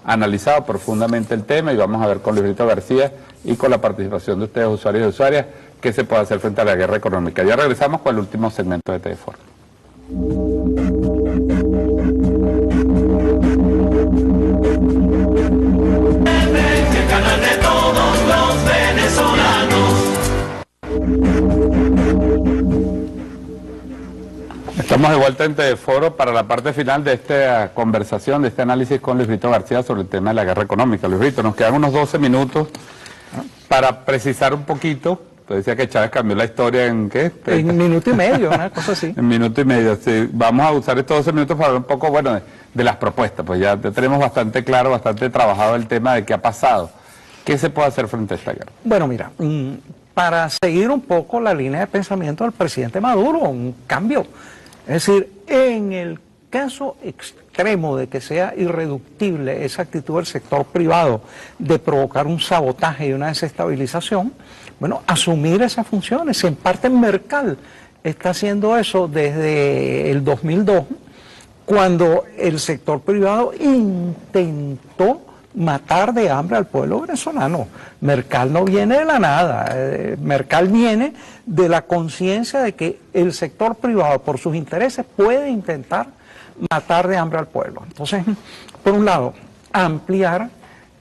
analizado profundamente el tema y vamos a ver con Luis Brito García y con la participación de ustedes, usuarios y usuarias, qué se puede hacer frente a la guerra económica. Ya regresamos con el último segmento de TVFor. El canal de todos los venezolanos. Estamos de vuelta en TVForo para la parte final de esta conversación, de este análisis con Luis Brito García sobre el tema de la guerra económica. Luis Brito, nos quedan unos 12 minutos para precisar un poquito. Usted decía que Chávez cambió la historia en ¿qué? En minuto y medio, una cosa así. En minuto y medio, sí. Vamos a usar estos 12 minutos para hablar un poco, de las propuestas. Pues ya tenemos bastante claro, bastante trabajado el tema de qué ha pasado. ¿Qué se puede hacer frente a esta guerra? Bueno, mira, para seguir un poco la línea de pensamiento del presidente Maduro, un cambio. Es decir, en el caso extremo de que sea irreductible esa actitud del sector privado de provocar un sabotaje y una desestabilización, asumir esas funciones. En parte Mercal está haciendo eso desde el 2002, cuando el sector privado intentó matar de hambre al pueblo venezolano. Mercal no viene de la nada, Mercal viene de la conciencia de que el sector privado por sus intereses puede intentar matar de hambre al pueblo. Entonces, por un lado, ampliar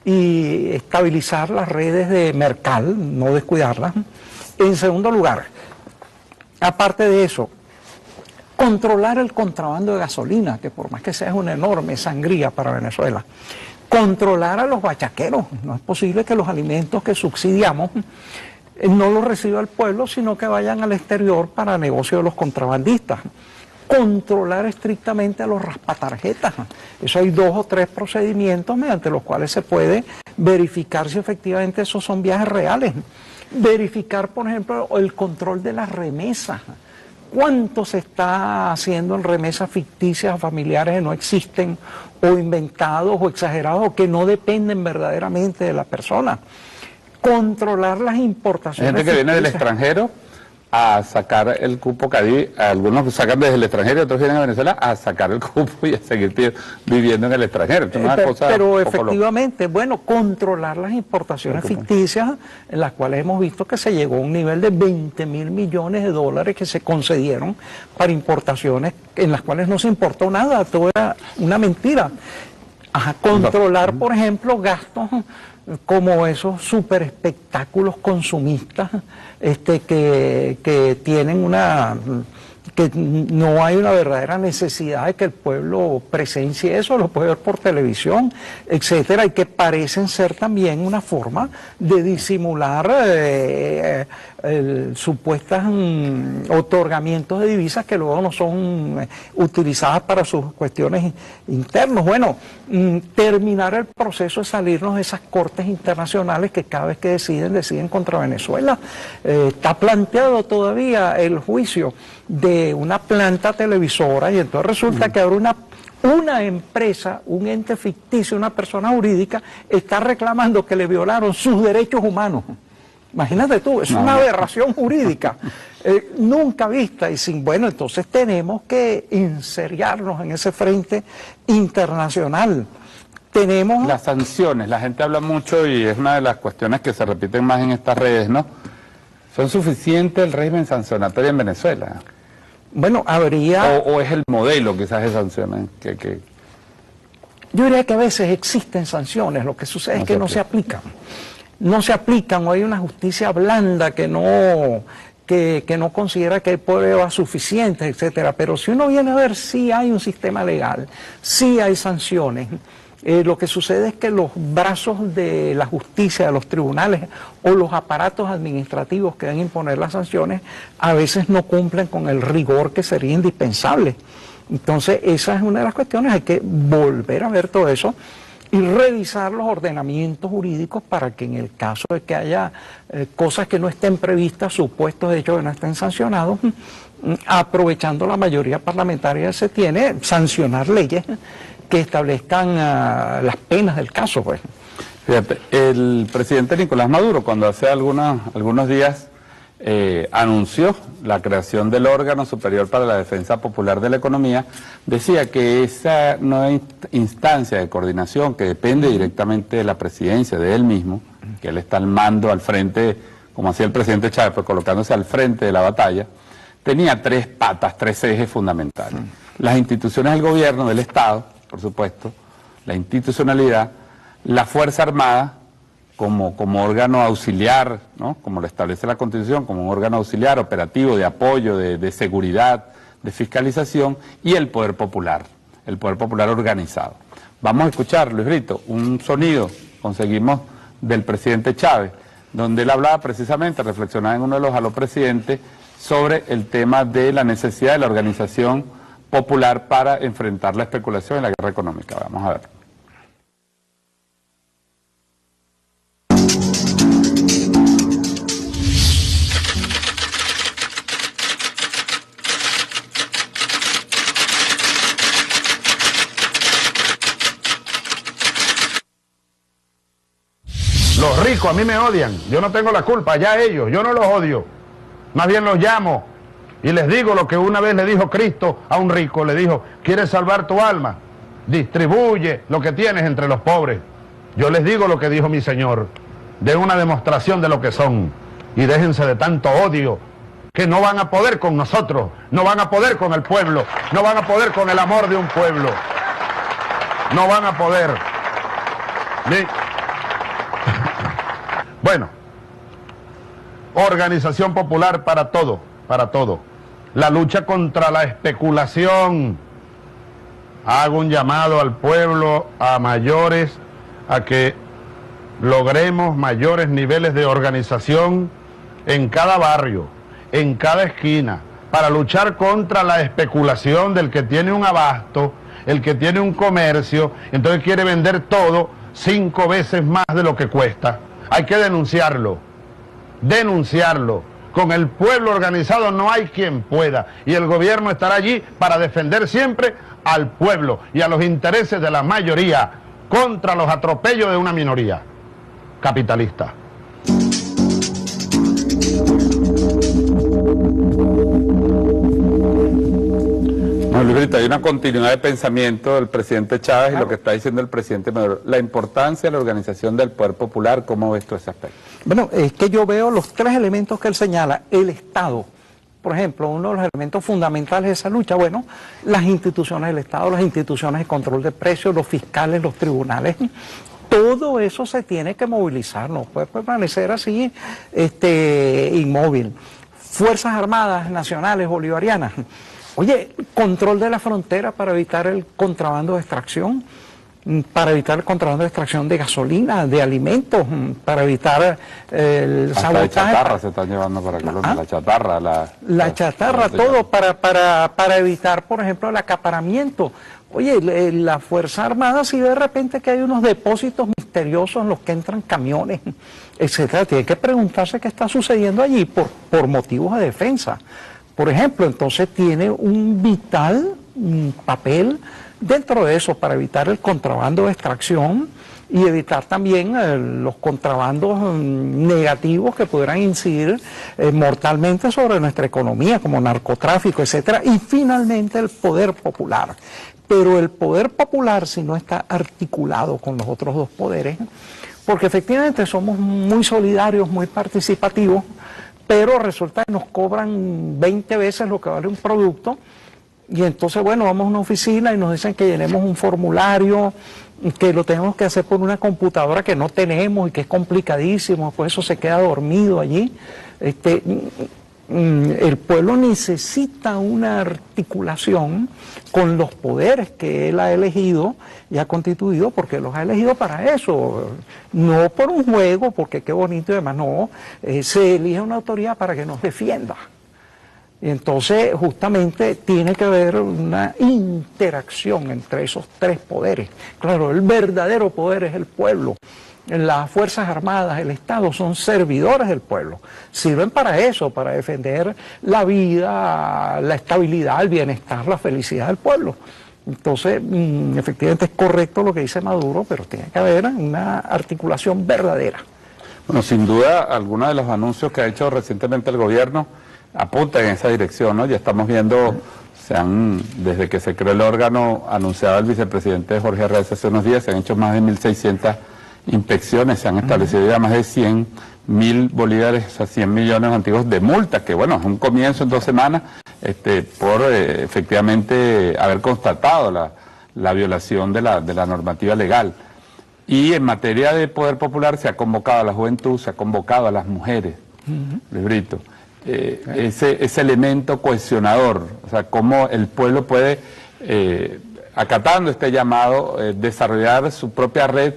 y estabilizar las redes de Mercal, no descuidarlas. En segundo lugar, aparte de eso, controlar el contrabando de gasolina, que por más que sea es una enorme sangría para Venezuela. Controlar a los bachaqueros. No es posible que los alimentos que subsidiamos no los reciba el pueblo, sino que vayan al exterior para negocio de los contrabandistas. Controlar estrictamente a los raspatarjetas. Eso hay 2 o 3 procedimientos mediante los cuales se puede verificar si efectivamente esos son viajes reales. Verificar, por ejemplo, el control de las remesas. ¿Cuánto se está haciendo en remesas ficticias a familiares que no existen, o inventados o exagerados, o que no dependen verdaderamente de la persona? Controlar las importaciones. Hay gente que viene del extranjero a sacar el cupo CADI, algunos sacan desde el extranjero y otros vienen a Venezuela a sacar el cupo y a seguir viviendo en el extranjero. Es una cosa pero efectivamente, bueno, controlar las importaciones ficticias, en las cuales hemos visto que se llegó a un nivel de 20.000 millones de dólares que se concedieron para importaciones en las cuales no se importó nada, todo era una mentira. Controlar, por ejemplo, gastos como esos super espectáculos consumistas que tienen que no hay una verdadera necesidad de que el pueblo presencie eso, lo puede ver por televisión, etcétera, y que parecen ser también una forma de disimular supuestos otorgamientos de divisas que luego no son utilizadas para sus cuestiones internas. Bueno, terminar el proceso de salirnos de esas cortes internacionales que cada vez que deciden contra Venezuela. Está planteado todavía el juicio de una planta televisora y entonces resulta que ahora una empresa, un ente ficticio, una persona jurídica está reclamando que le violaron sus derechos humanos. Imagínate tú, es una aberración jurídica nunca vista y bueno, entonces tenemos que inseriarnos en ese frente internacional. Tenemos las sanciones, la gente habla mucho y es una de las cuestiones que se repiten más en estas redes, ¿no? ¿Son suficientes el régimen sancionatorio en Venezuela? Bueno, habría... ¿O es el modelo quizás de sanciones? Yo diría que a veces existen sanciones, lo que sucede es que no se aplican. No se aplican, o hay una justicia blanda que no considera que hay pruebas suficientes, etcétera. Pero si uno viene a ver, sí hay un sistema legal, sí hay sanciones. Lo que sucede es que los brazos de la justicia, de los tribunales o los aparatos administrativos que deben imponer las sanciones a veces no cumplen con el rigor que sería indispensable. Entonces esa es una de las cuestiones, hay que volver a ver todo eso y revisar los ordenamientos jurídicos para que en el caso de que haya cosas que no estén previstas, supuestos hechos que no estén sancionados, aprovechando la mayoría parlamentaria que se tiene, sancionar leyes que establezcan las penas del caso, pues. Fíjate, el presidente Nicolás Maduro, cuando hace algunos días anunció la creación del órgano superior para la defensa popular de la economía, decía que esa nueva instancia de coordinación que depende directamente de la presidencia, de él mismo, que él está al mando, al frente, como hacía el presidente Chávez, pues colocándose al frente de la batalla, tenía tres patas, tres ejes fundamentales. Las instituciones del gobierno, del Estado, por supuesto, la institucionalidad, la Fuerza Armada como órgano auxiliar, ¿no? Como lo establece la Constitución, como un órgano auxiliar, operativo, de apoyo, de seguridad, de fiscalización, y el poder popular organizado. Vamos a escuchar, Luis Brito, un sonido conseguimos del presidente Chávez, donde él hablaba precisamente, reflexionaba en uno de los alopresidentes, sobre el tema de la necesidad de la organización popular para enfrentar la especulación y la guerra económica. Vamos a ver. Los ricos a mí me odian, yo no tengo la culpa, ya ellos, yo no los odio, más bien los llamo y les digo lo que una vez le dijo Cristo a un rico, le dijo, ¿quieres salvar tu alma? Distribuye lo que tienes entre los pobres. Yo les digo lo que dijo mi Señor, den una demostración de lo que son y déjense de tanto odio, que no van a poder con nosotros, no van a poder con el pueblo, no van a poder con el amor de un pueblo, no van a poder. ¿Sí? Bueno, organización popular para todo, para todo. La lucha contra la especulación. Hago un llamado al pueblo, a mayores, a que logremos mayores niveles de organización en cada barrio, en cada esquina, para luchar contra la especulación del que tiene un abasto, el que tiene un comercio, entonces quiere vender todo 5 veces más de lo que cuesta. Hay que denunciarlo, Con el pueblo organizado no hay quien pueda. Y el gobierno estará allí para defender siempre al pueblo y a los intereses de la mayoría contra los atropellos de una minoría capitalista. No, Luisito, hay una continuidad de pensamiento del presidente Chávez y lo que está diciendo el presidente Maduro. La importancia de la organización del poder popular, ¿cómo ves tú ese aspecto? Bueno, es que yo veo los tres elementos que él señala. El Estado, por ejemplo, uno de los elementos fundamentales de esa lucha, bueno, las instituciones del Estado, las instituciones de control de precios, los fiscales, los tribunales. Todo eso se tiene que movilizar, no puede permanecer así inmóvil. Fuerzas Armadas Nacionales Bolivarianas. Oye, control de la frontera para evitar el contrabando de extracción, para evitar el contrabando de extracción de gasolina, de alimentos, para evitar el sabotaje. Hasta de chatarra se están llevando para Colombia, la chatarra. La chatarra, todo para evitar, por ejemplo, el acaparamiento. Oye, la Fuerza Armada, si de repente que hay unos depósitos misteriosos en los que entran camiones, etcétera, tiene que preguntarse qué está sucediendo allí por motivos de defensa. Por ejemplo, entonces tiene un vital papel dentro de eso para evitar el contrabando de extracción y evitar también los contrabandos negativos que pudieran incidir mortalmente sobre nuestra economía, como narcotráfico, etcétera. Y finalmente el poder popular. Pero el poder popular, si no está articulado con los otros dos poderes, porque efectivamente somos muy solidarios, muy participativos, pero resulta que nos cobran 20 veces lo que vale un producto y entonces, bueno, vamos a una oficina y nos dicen que llenemos un formulario, que lo tenemos que hacer por una computadora que no tenemos y que es complicadísimo, pues eso se queda dormido allí. El pueblo necesita una articulación con los poderes que él ha elegido y ha constituido, porque los ha elegido para eso, no por un juego, porque qué bonito y demás, no, se elige una autoridad para que nos defienda. Y entonces justamente tiene que haber una interacción entre esos tres poderes. Claro, el verdadero poder es el pueblo. Las Fuerzas Armadas, el Estado, son servidores del pueblo. Sirven para eso, para defender la vida, la estabilidad, el bienestar, la felicidad del pueblo. Entonces, efectivamente es correcto lo que dice Maduro, pero tiene que haber una articulación verdadera. Bueno, sin duda, algunos de los anuncios que ha hecho recientemente el gobierno apuntan en esa dirección, ¿no? Ya estamos viendo, desde que se creó el órgano anunciado el vicepresidente Jorge Arraiz hace unos días, se han hecho más de 1.600 inspecciones, se han establecido ya más de 100.000 bolívares, o sea, 100 millones antiguos de multas, que bueno, es un comienzo en 2 semanas, por efectivamente haber constatado la violación de la normativa legal. Y en materia de poder popular se ha convocado a la juventud, se ha convocado a las mujeres, Luis Brito. Ese elemento cohesionador, o sea, cómo el pueblo puede, acatando este llamado, desarrollar su propia red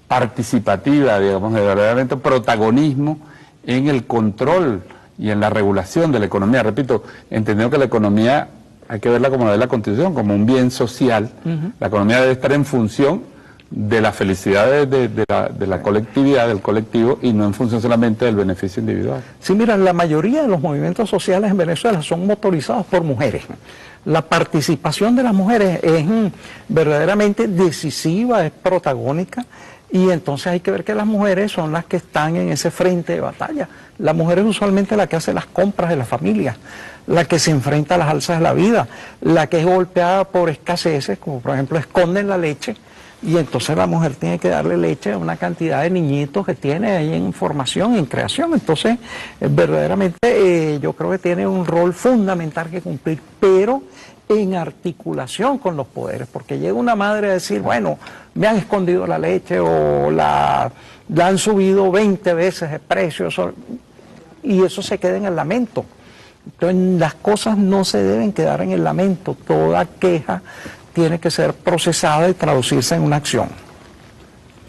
participativa, digamos, de verdaderamente protagonismo en el control y en la regulación de la economía. Repito, entendiendo que la economía hay que verla como la de la Constitución, como un bien social. La economía debe estar en función de la felicidad de la colectividad, del colectivo, y no en función solamente del beneficio individual. Sí, mira, la mayoría de los movimientos sociales en Venezuela son motorizados por mujeres. La participación de las mujeres es verdaderamente decisiva, es protagónica, y entonces hay que ver que las mujeres son las que están en ese frente de batalla. La mujer es usualmente la que hace las compras de la familia, la que se enfrenta a las alzas de la vida, la que es golpeada por escaseces, como por ejemplo esconden la leche, y entonces la mujer tiene que darle leche a una cantidad de niñitos que tiene ahí en formación, en creación. Entonces, verdaderamente yo creo que tiene un rol fundamental que cumplir, pero en articulación con los poderes, porque llega una madre a decir, bueno, me han escondido la leche o la han subido 20 veces de precio, y eso se queda en el lamento. Entonces, las cosas no se deben quedar en el lamento, toda queja tiene que ser procesada y traducirse en una acción.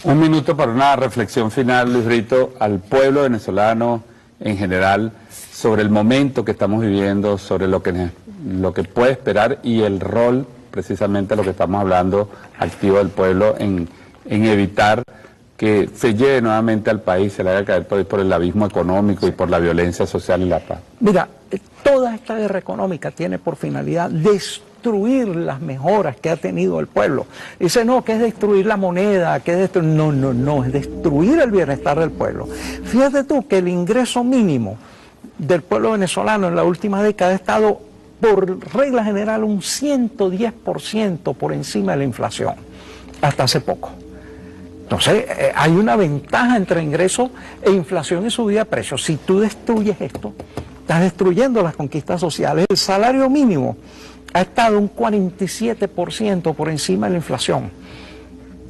Un minuto para una reflexión final, Luis Brito, al pueblo venezolano en general, sobre el momento que estamos viviendo, sobre lo que puede esperar y el rol, precisamente lo que estamos hablando, activo del pueblo en evitar que se lleve nuevamente al país, se le haga caer por el abismo económico y por la violencia social y la paz? Mira, toda esta guerra económica tiene por finalidad destruir las mejoras que ha tenido el pueblo. Dice, no, que es destruir la moneda, que es destruir... No, es destruir el bienestar del pueblo. Fíjate tú que el ingreso mínimo del pueblo venezolano en la última década ha estado, por regla general, un 110% por encima de la inflación, hasta hace poco. Entonces, hay una ventaja entre ingresos e inflación y subida de precios. Si tú destruyes esto, estás destruyendo las conquistas sociales. El salario mínimo ha estado un 47% por encima de la inflación,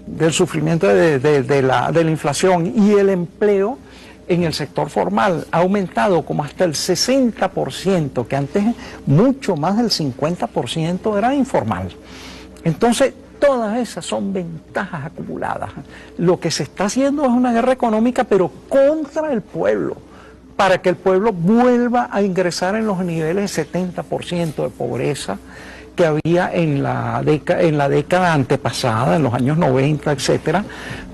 del sufrimiento de la inflación, y el empleo en el sector formal ha aumentado como hasta el 60%, que antes mucho más del 50% era informal. Entonces, todas esas son ventajas acumuladas. Lo que se está haciendo es una guerra económica, pero contra el pueblo, para que el pueblo vuelva a ingresar en los niveles de 70% de pobreza que había en la década antepasada, en los años 90, etcétera,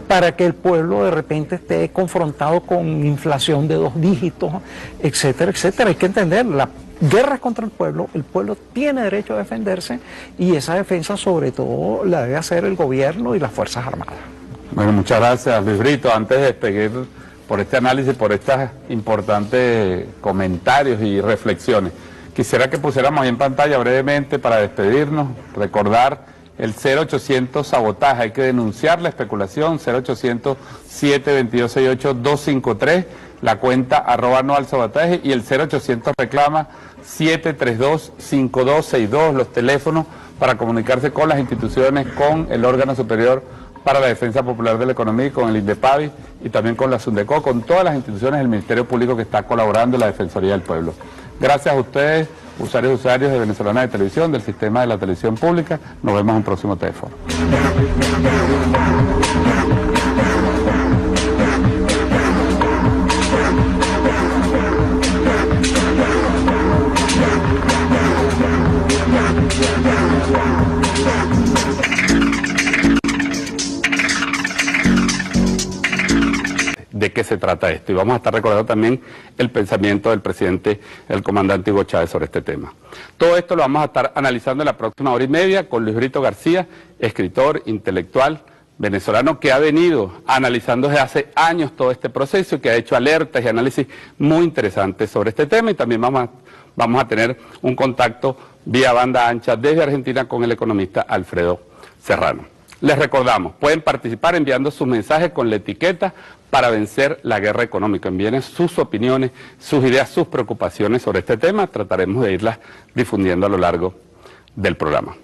para que el pueblo de repente esté confrontado con inflación de 2 dígitos, etcétera, etcétera. Hay que entender, la guerra es contra el pueblo tiene derecho a defenderse, y esa defensa sobre todo la debe hacer el gobierno y las Fuerzas Armadas. Bueno, muchas gracias, Luis Brito. Antes de despedir por este análisis, por estos importantes comentarios y reflexiones, quisiera que pusiéramos ahí en pantalla brevemente, para despedirnos, recordar el 0800 sabotaje. Hay que denunciar la especulación, 0800-722-68-253, la cuenta @noalsabotaje, y el 0800 reclama 732-5262, los teléfonos para comunicarse con las instituciones, con el órgano superior para la defensa popular de la economía, y con el INDEPAVI, y también con la SUNDECO, con todas las instituciones del Ministerio Público que está colaborando en la Defensoría del Pueblo. Gracias a ustedes, usuarios y usuarios de Venezolana de Televisión, del sistema de la televisión pública. Nos vemos en un próximo Teleforo. ¿De qué se trata esto? Y vamos a estar recordando también el pensamiento del presidente, el comandante Hugo Chávez, sobre este tema. Todo esto lo vamos a estar analizando en la próxima hora y media con Luis Brito García, escritor, intelectual venezolano, que ha venido analizando desde hace años todo este proceso y que ha hecho alertas y análisis muy interesantes sobre este tema. Y también vamos a tener un contacto vía banda ancha desde Argentina con el economista Alfredo Serrano. Les recordamos, pueden participar enviando sus mensajes con la etiqueta Para Vencer la Guerra Económica. Envíen sus opiniones, sus ideas, sus preocupaciones sobre este tema. Trataremos de irlas difundiendo a lo largo del programa.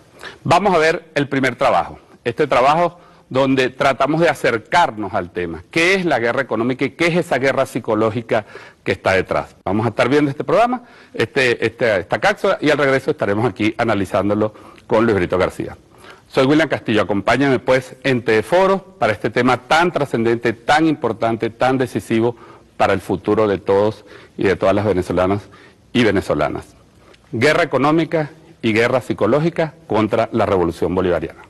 Vamos a ver el primer trabajo. Este trabajo donde tratamos de acercarnos al tema. ¿Qué es la guerra económica y qué es esa guerra psicológica que está detrás? Vamos a estar viendo este programa, esta cápsula, y al regreso estaremos aquí analizándolo con Luis Brito García. Soy William Castillo, acompáñame pues en Teleforo para este tema tan trascendente, tan importante, tan decisivo para el futuro de todos y de todas las venezolanas y venezolanas. Guerra económica y guerra psicológica contra la revolución bolivariana.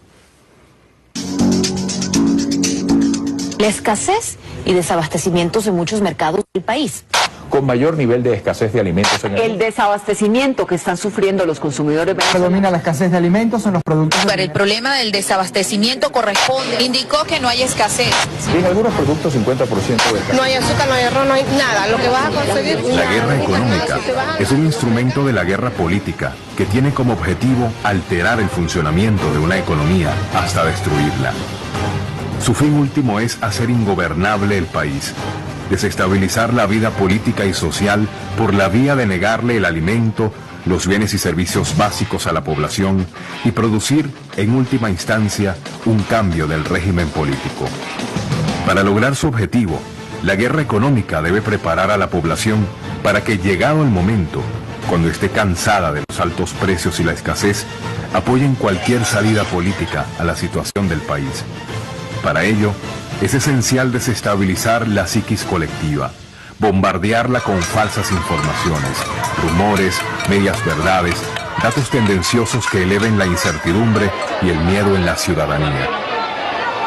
La escasez y desabastecimientos en muchos mercados del país. Con mayor nivel de escasez de alimentos en el desabastecimiento que están sufriendo los consumidores venezolanos. Predomina la escasez de alimentos en los productos. Para el problema del desabastecimiento corresponde. Indicó que no hay escasez. Y en algunos productos 50% de escasez. No hay azúcar, no hay arroz, no hay nada. Lo que vas a conseguir... La guerra económica es un instrumento de la guerra política que tiene como objetivo alterar el funcionamiento de una economía hasta destruirla. Su fin último es hacer ingobernable el país, desestabilizar la vida política y social por la vía de negarle el alimento, los bienes y servicios básicos a la población y producir, en última instancia, un cambio del régimen político. Para lograr su objetivo, la guerra económica debe preparar a la población para que, llegado el momento, cuando esté cansada de los altos precios y la escasez, apoyen cualquier salida política a la situación del país. Para ello, es esencial desestabilizar la psiquis colectiva, bombardearla con falsas informaciones, rumores, medias verdades, datos tendenciosos que eleven la incertidumbre y el miedo en la ciudadanía.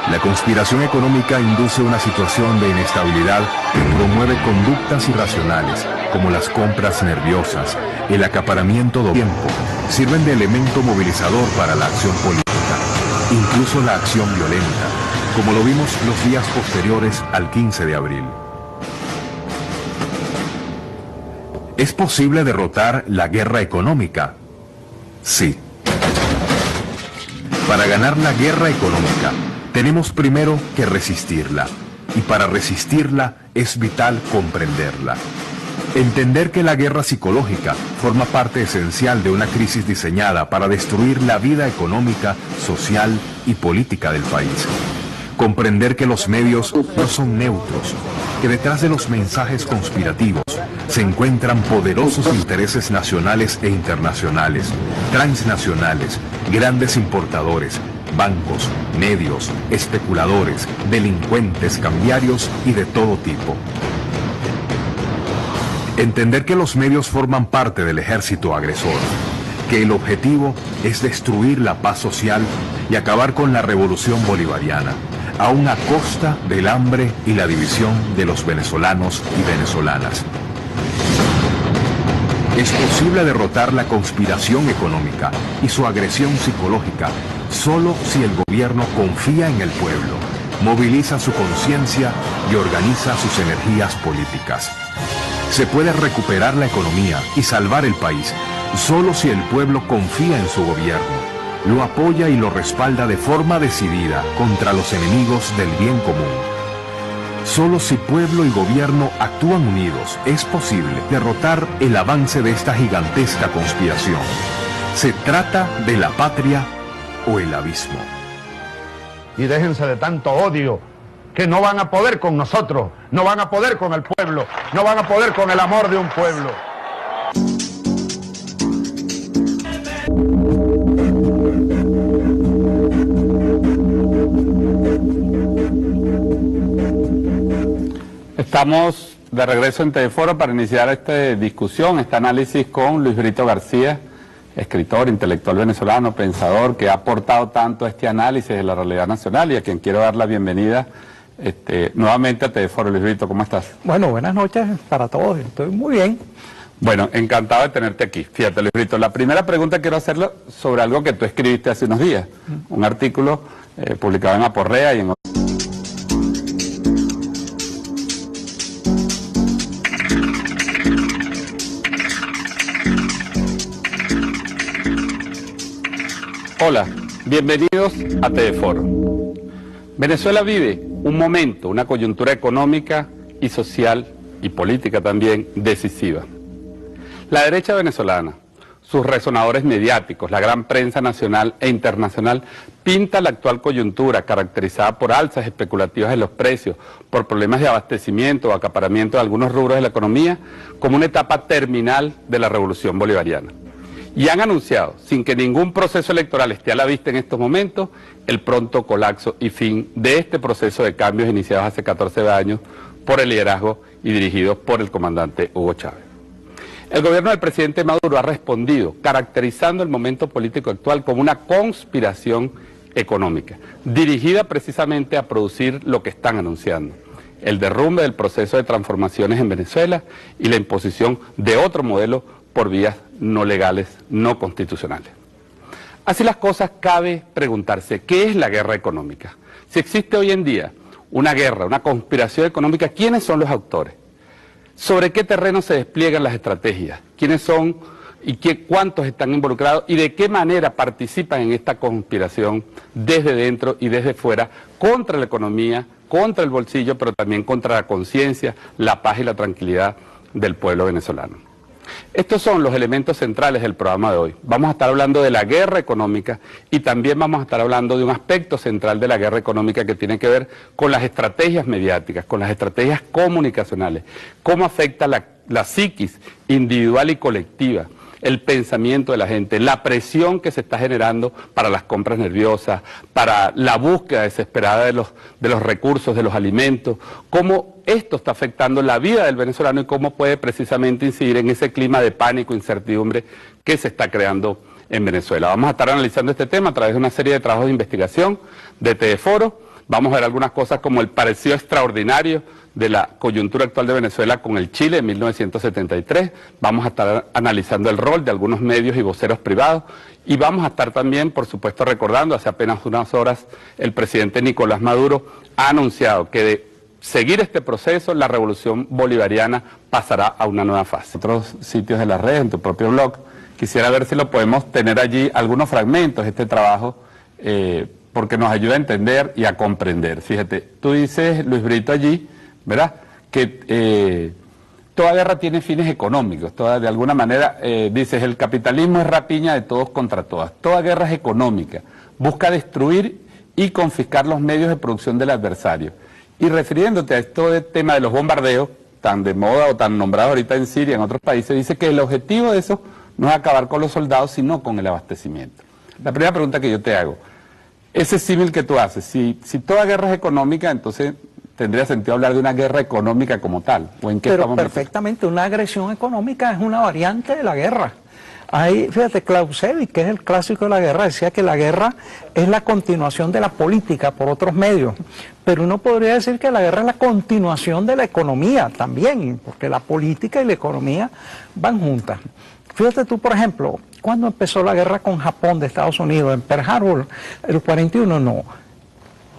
La conspiración económica induce una situación de inestabilidad que promueve conductas irracionales, como las compras nerviosas, el acaparamiento de tiempo, sirven de elemento movilizador para la acción política, incluso la acción violenta, como lo vimos los días posteriores al 15 de abril. ¿Es posible derrotar la guerra económica? Sí. Para ganar la guerra económica, tenemos primero que resistirla, y para resistirla es vital comprenderla. Entender que la guerra psicológica forma parte esencial de una crisis diseñada para destruir la vida económica, social y política del país. Comprender que los medios no son neutros, que detrás de los mensajes conspirativos se encuentran poderosos intereses nacionales e internacionales, transnacionales, grandes importadores, bancos, medios, especuladores, delincuentes, cambiarios y de todo tipo. Entender que los medios forman parte del ejército agresor, que el objetivo es destruir la paz social y acabar con la revolución bolivariana, aún a costa del hambre y la división de los venezolanos y venezolanas. Es posible derrotar la conspiración económica y su agresión psicológica solo si el gobierno confía en el pueblo, moviliza su conciencia y organiza sus energías políticas. Se puede recuperar la economía y salvar el país solo si el pueblo confía en su gobierno, lo apoya y lo respalda de forma decidida contra los enemigos del bien común. Solo si pueblo y gobierno actúan unidos es posible derrotar el avance de esta gigantesca conspiración. Se trata de la patria o el abismo. Y déjense de tanto odio, que no van a poder con nosotros, no van a poder con el pueblo, no van a poder con el amor de un pueblo. Estamos de regreso en Teleforo para iniciar esta discusión, este análisis con Luis Brito García, escritor, intelectual venezolano, pensador, que ha aportado tanto a este análisis de la realidad nacional y a quien quiero dar la bienvenida nuevamente a Teleforo. Luis Brito, ¿cómo estás? Bueno, buenas noches para todos, estoy muy bien. Bueno, encantado de tenerte aquí. Fíjate, Luis Brito, la primera pregunta quiero hacerlo sobre algo que tú escribiste hace unos días, un artículo publicado en Aporrea y en... Hola, bienvenidos a Teleforo. Venezuela vive un momento, una coyuntura económica y social y política también decisiva. La derecha venezolana, sus resonadores mediáticos, la gran prensa nacional e internacional, pinta la actual coyuntura caracterizada por alzas especulativas en los precios, por problemas de abastecimiento o acaparamiento de algunos rubros de la economía, como una etapa terminal de la revolución bolivariana. Y han anunciado, sin que ningún proceso electoral esté a la vista en estos momentos, el pronto colapso y fin de este proceso de cambios iniciados hace 14 años por el liderazgo y dirigidos por el comandante Hugo Chávez. El gobierno del presidente Maduro ha respondido, caracterizando el momento político actual como una conspiración económica, dirigida precisamente a producir lo que están anunciando: el derrumbe del proceso de transformaciones en Venezuela y la imposición de otro modelo por vías no legales, no constitucionales. Así las cosas, cabe preguntarse, ¿qué es la guerra económica? Si existe hoy en día una guerra, una conspiración económica, ¿quiénes son los autores? ¿Sobre qué terreno se despliegan las estrategias? ¿Quiénes son y cuántos están involucrados? ¿Y de qué manera participan en esta conspiración desde dentro y desde fuera contra la economía, contra el bolsillo, pero también contra la conciencia, la paz y la tranquilidad del pueblo venezolano? Estos son los elementos centrales del programa de hoy. Vamos a estar hablando de la guerra económica y también vamos a estar hablando de un aspecto central de la guerra económica que tiene que ver con las estrategias mediáticas, con las estrategias comunicacionales, cómo afecta la psiquis individual y colectiva, el pensamiento de la gente, la presión que se está generando para las compras nerviosas, para la búsqueda desesperada de los recursos, de los alimentos, cómo esto está afectando la vida del venezolano y cómo puede precisamente incidir en ese clima de pánico e incertidumbre que se está creando en Venezuela. Vamos a estar analizando este tema a través de una serie de trabajos de investigación de Teleforo, Vamos a ver algunas cosas como el parecido extraordinario de la coyuntura actual de Venezuela con el Chile de 1973. Vamos a estar analizando el rol de algunos medios y voceros privados y vamos a estar también, por supuesto, recordando, hace apenas unas horas el presidente Nicolás Maduro ha anunciado que de seguir este proceso, la revolución bolivariana pasará a una nueva fase. Otros sitios de la red, en tu propio blog, quisiera ver si lo podemos tener allí, algunos fragmentos de este trabajo, porque nos ayuda a entender y a comprender. Fíjate, tú dices, Luis Brito, allí, ¿verdad?, que toda guerra tiene fines económicos, de alguna manera, dices, el capitalismo es rapiña de todos contra todas, toda guerra es económica, busca destruir y confiscar los medios de producción del adversario. Y refiriéndote a esto del tema de los bombardeos, tan de moda o tan nombrados ahorita en Siria, en otros países, dice que el objetivo de eso no es acabar con los soldados, sino con el abastecimiento. La primera pregunta que yo te hago, ese símil que tú haces, si toda guerra es económica, entonces tendría sentido hablar de una guerra económica como tal, ¿o en qué Pero estamos perfectamente, una agresión económica es una variante de la guerra. Ahí, fíjate, Clausewitz, que es el clásico de la guerra, decía que la guerra es la continuación de la política por otros medios, pero uno podría decir que la guerra es la continuación de la economía también, porque la política y la economía van juntas. Fíjate tú, por ejemplo, cuando empezó la guerra con Japón de Estados Unidos, en Pearl Harbor, el 41, no.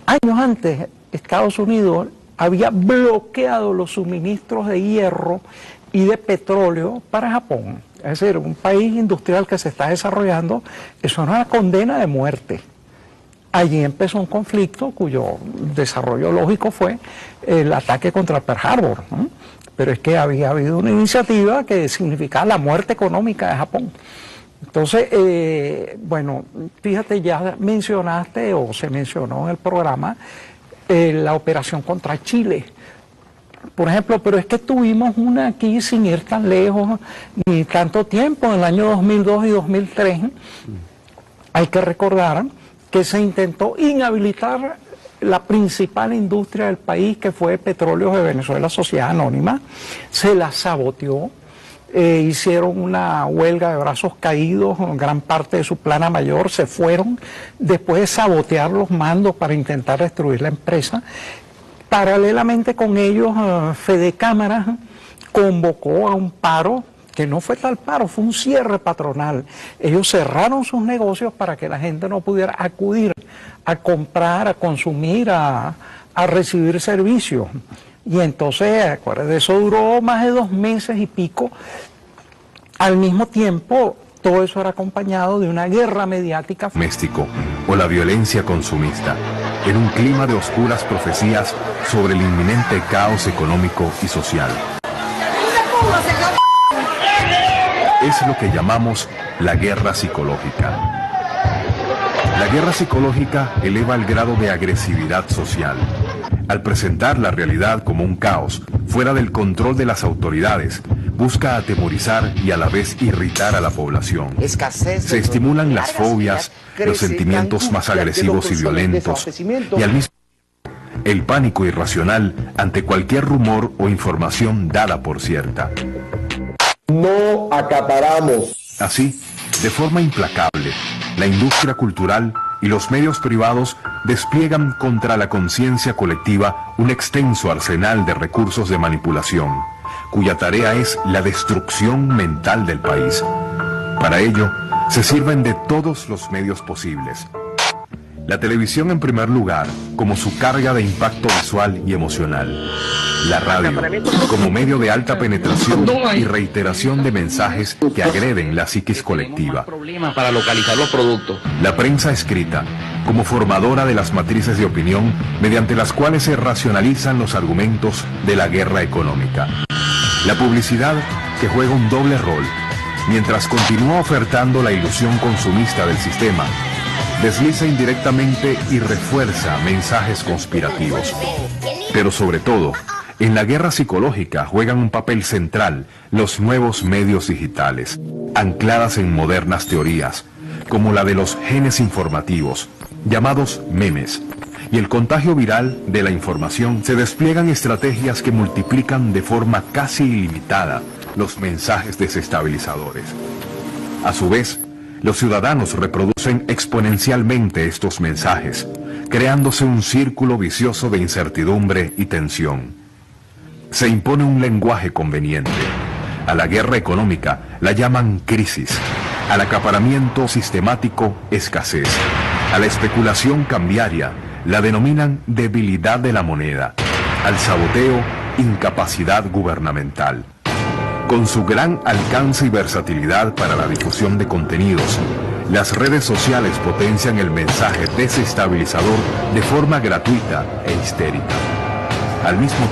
Años antes, Estados Unidos había bloqueado los suministros de hierro y de petróleo para Japón. Es decir, un país industrial que se está desarrollando, eso no es una condena de muerte. Allí empezó un conflicto cuyo desarrollo lógico fue el ataque contra Pearl Harbor, ¿no? Pero es que había habido una iniciativa que significaba la muerte económica de Japón. Entonces, bueno, fíjate, ya mencionaste o se mencionó en el programa la operación contra Chile. Por ejemplo, pero es que tuvimos una aquí sin ir tan lejos ni tanto tiempo, en el año 2002 y 2003. Hay que recordar que se intentó inhabilitar la principal industria del país, que fue Petróleos de Venezuela, Sociedad Anónima. Se la saboteó, hicieron una huelga de brazos caídos, gran parte de su plana mayor se fueron, después de sabotear los mandos para intentar destruir la empresa. Paralelamente con ellos, Fede Cámaras convocó a un paro, que no fue tal paro, fue un cierre patronal. Ellos cerraron sus negocios para que la gente no pudiera acudir a comprar, a consumir, a recibir servicios. Y entonces, acuérdense, eso duró más de 2 meses y pico. Al mismo tiempo, todo eso era acompañado de una guerra mediática. Doméstico o la violencia consumista, en un clima de oscuras profecías sobre el inminente caos económico y social. Es lo que llamamos la guerra psicológica. La guerra psicológica eleva el grado de agresividad social. Al presentar la realidad como un caos, fuera del control de las autoridades, busca atemorizar y a la vez irritar a la población. Se estimulan las fobias, los sentimientos más agresivos y violentos, y al mismo tiempo el pánico irracional ante cualquier rumor o información dada por cierta. No acaparamos. Así, de forma implacable, la industria cultural y los medios privados despliegan contra la conciencia colectiva un extenso arsenal de recursos de manipulación, cuya tarea es la destrucción mental del país. Para ello, se sirven de todos los medios posibles. La televisión en primer lugar, como su carga de impacto visual y emocional. La radio, como medio de alta penetración y reiteración de mensajes que agreden la psiquis colectiva. Para localizar los productos. La prensa escrita, como formadora de las matrices de opinión mediante las cuales se racionalizan los argumentos de la guerra económica. La publicidad, que juega un doble rol, mientras continúa ofertando la ilusión consumista del sistema, desliza indirectamente y refuerza mensajes conspirativos. Pero sobre todo, en la guerra psicológica juegan un papel central los nuevos medios digitales, ancladas en modernas teorías, como la de los genes informativos, llamados memes. Y el contagio viral de la información, se despliegan estrategias que multiplican de forma casi ilimitada los mensajes desestabilizadores. A su vez, los ciudadanos reproducen exponencialmente estos mensajes, creándose un círculo vicioso de incertidumbre y tensión. Se impone un lenguaje conveniente. A la guerra económica la llaman crisis, al acaparamiento sistemático escasez, a la especulación cambiaria la denominan debilidad de la moneda, al saboteo incapacidad gubernamental. Con su gran alcance y versatilidad para la difusión de contenidos, las redes sociales potencian el mensaje desestabilizador de forma gratuita e histérica. Al mismo tiempo,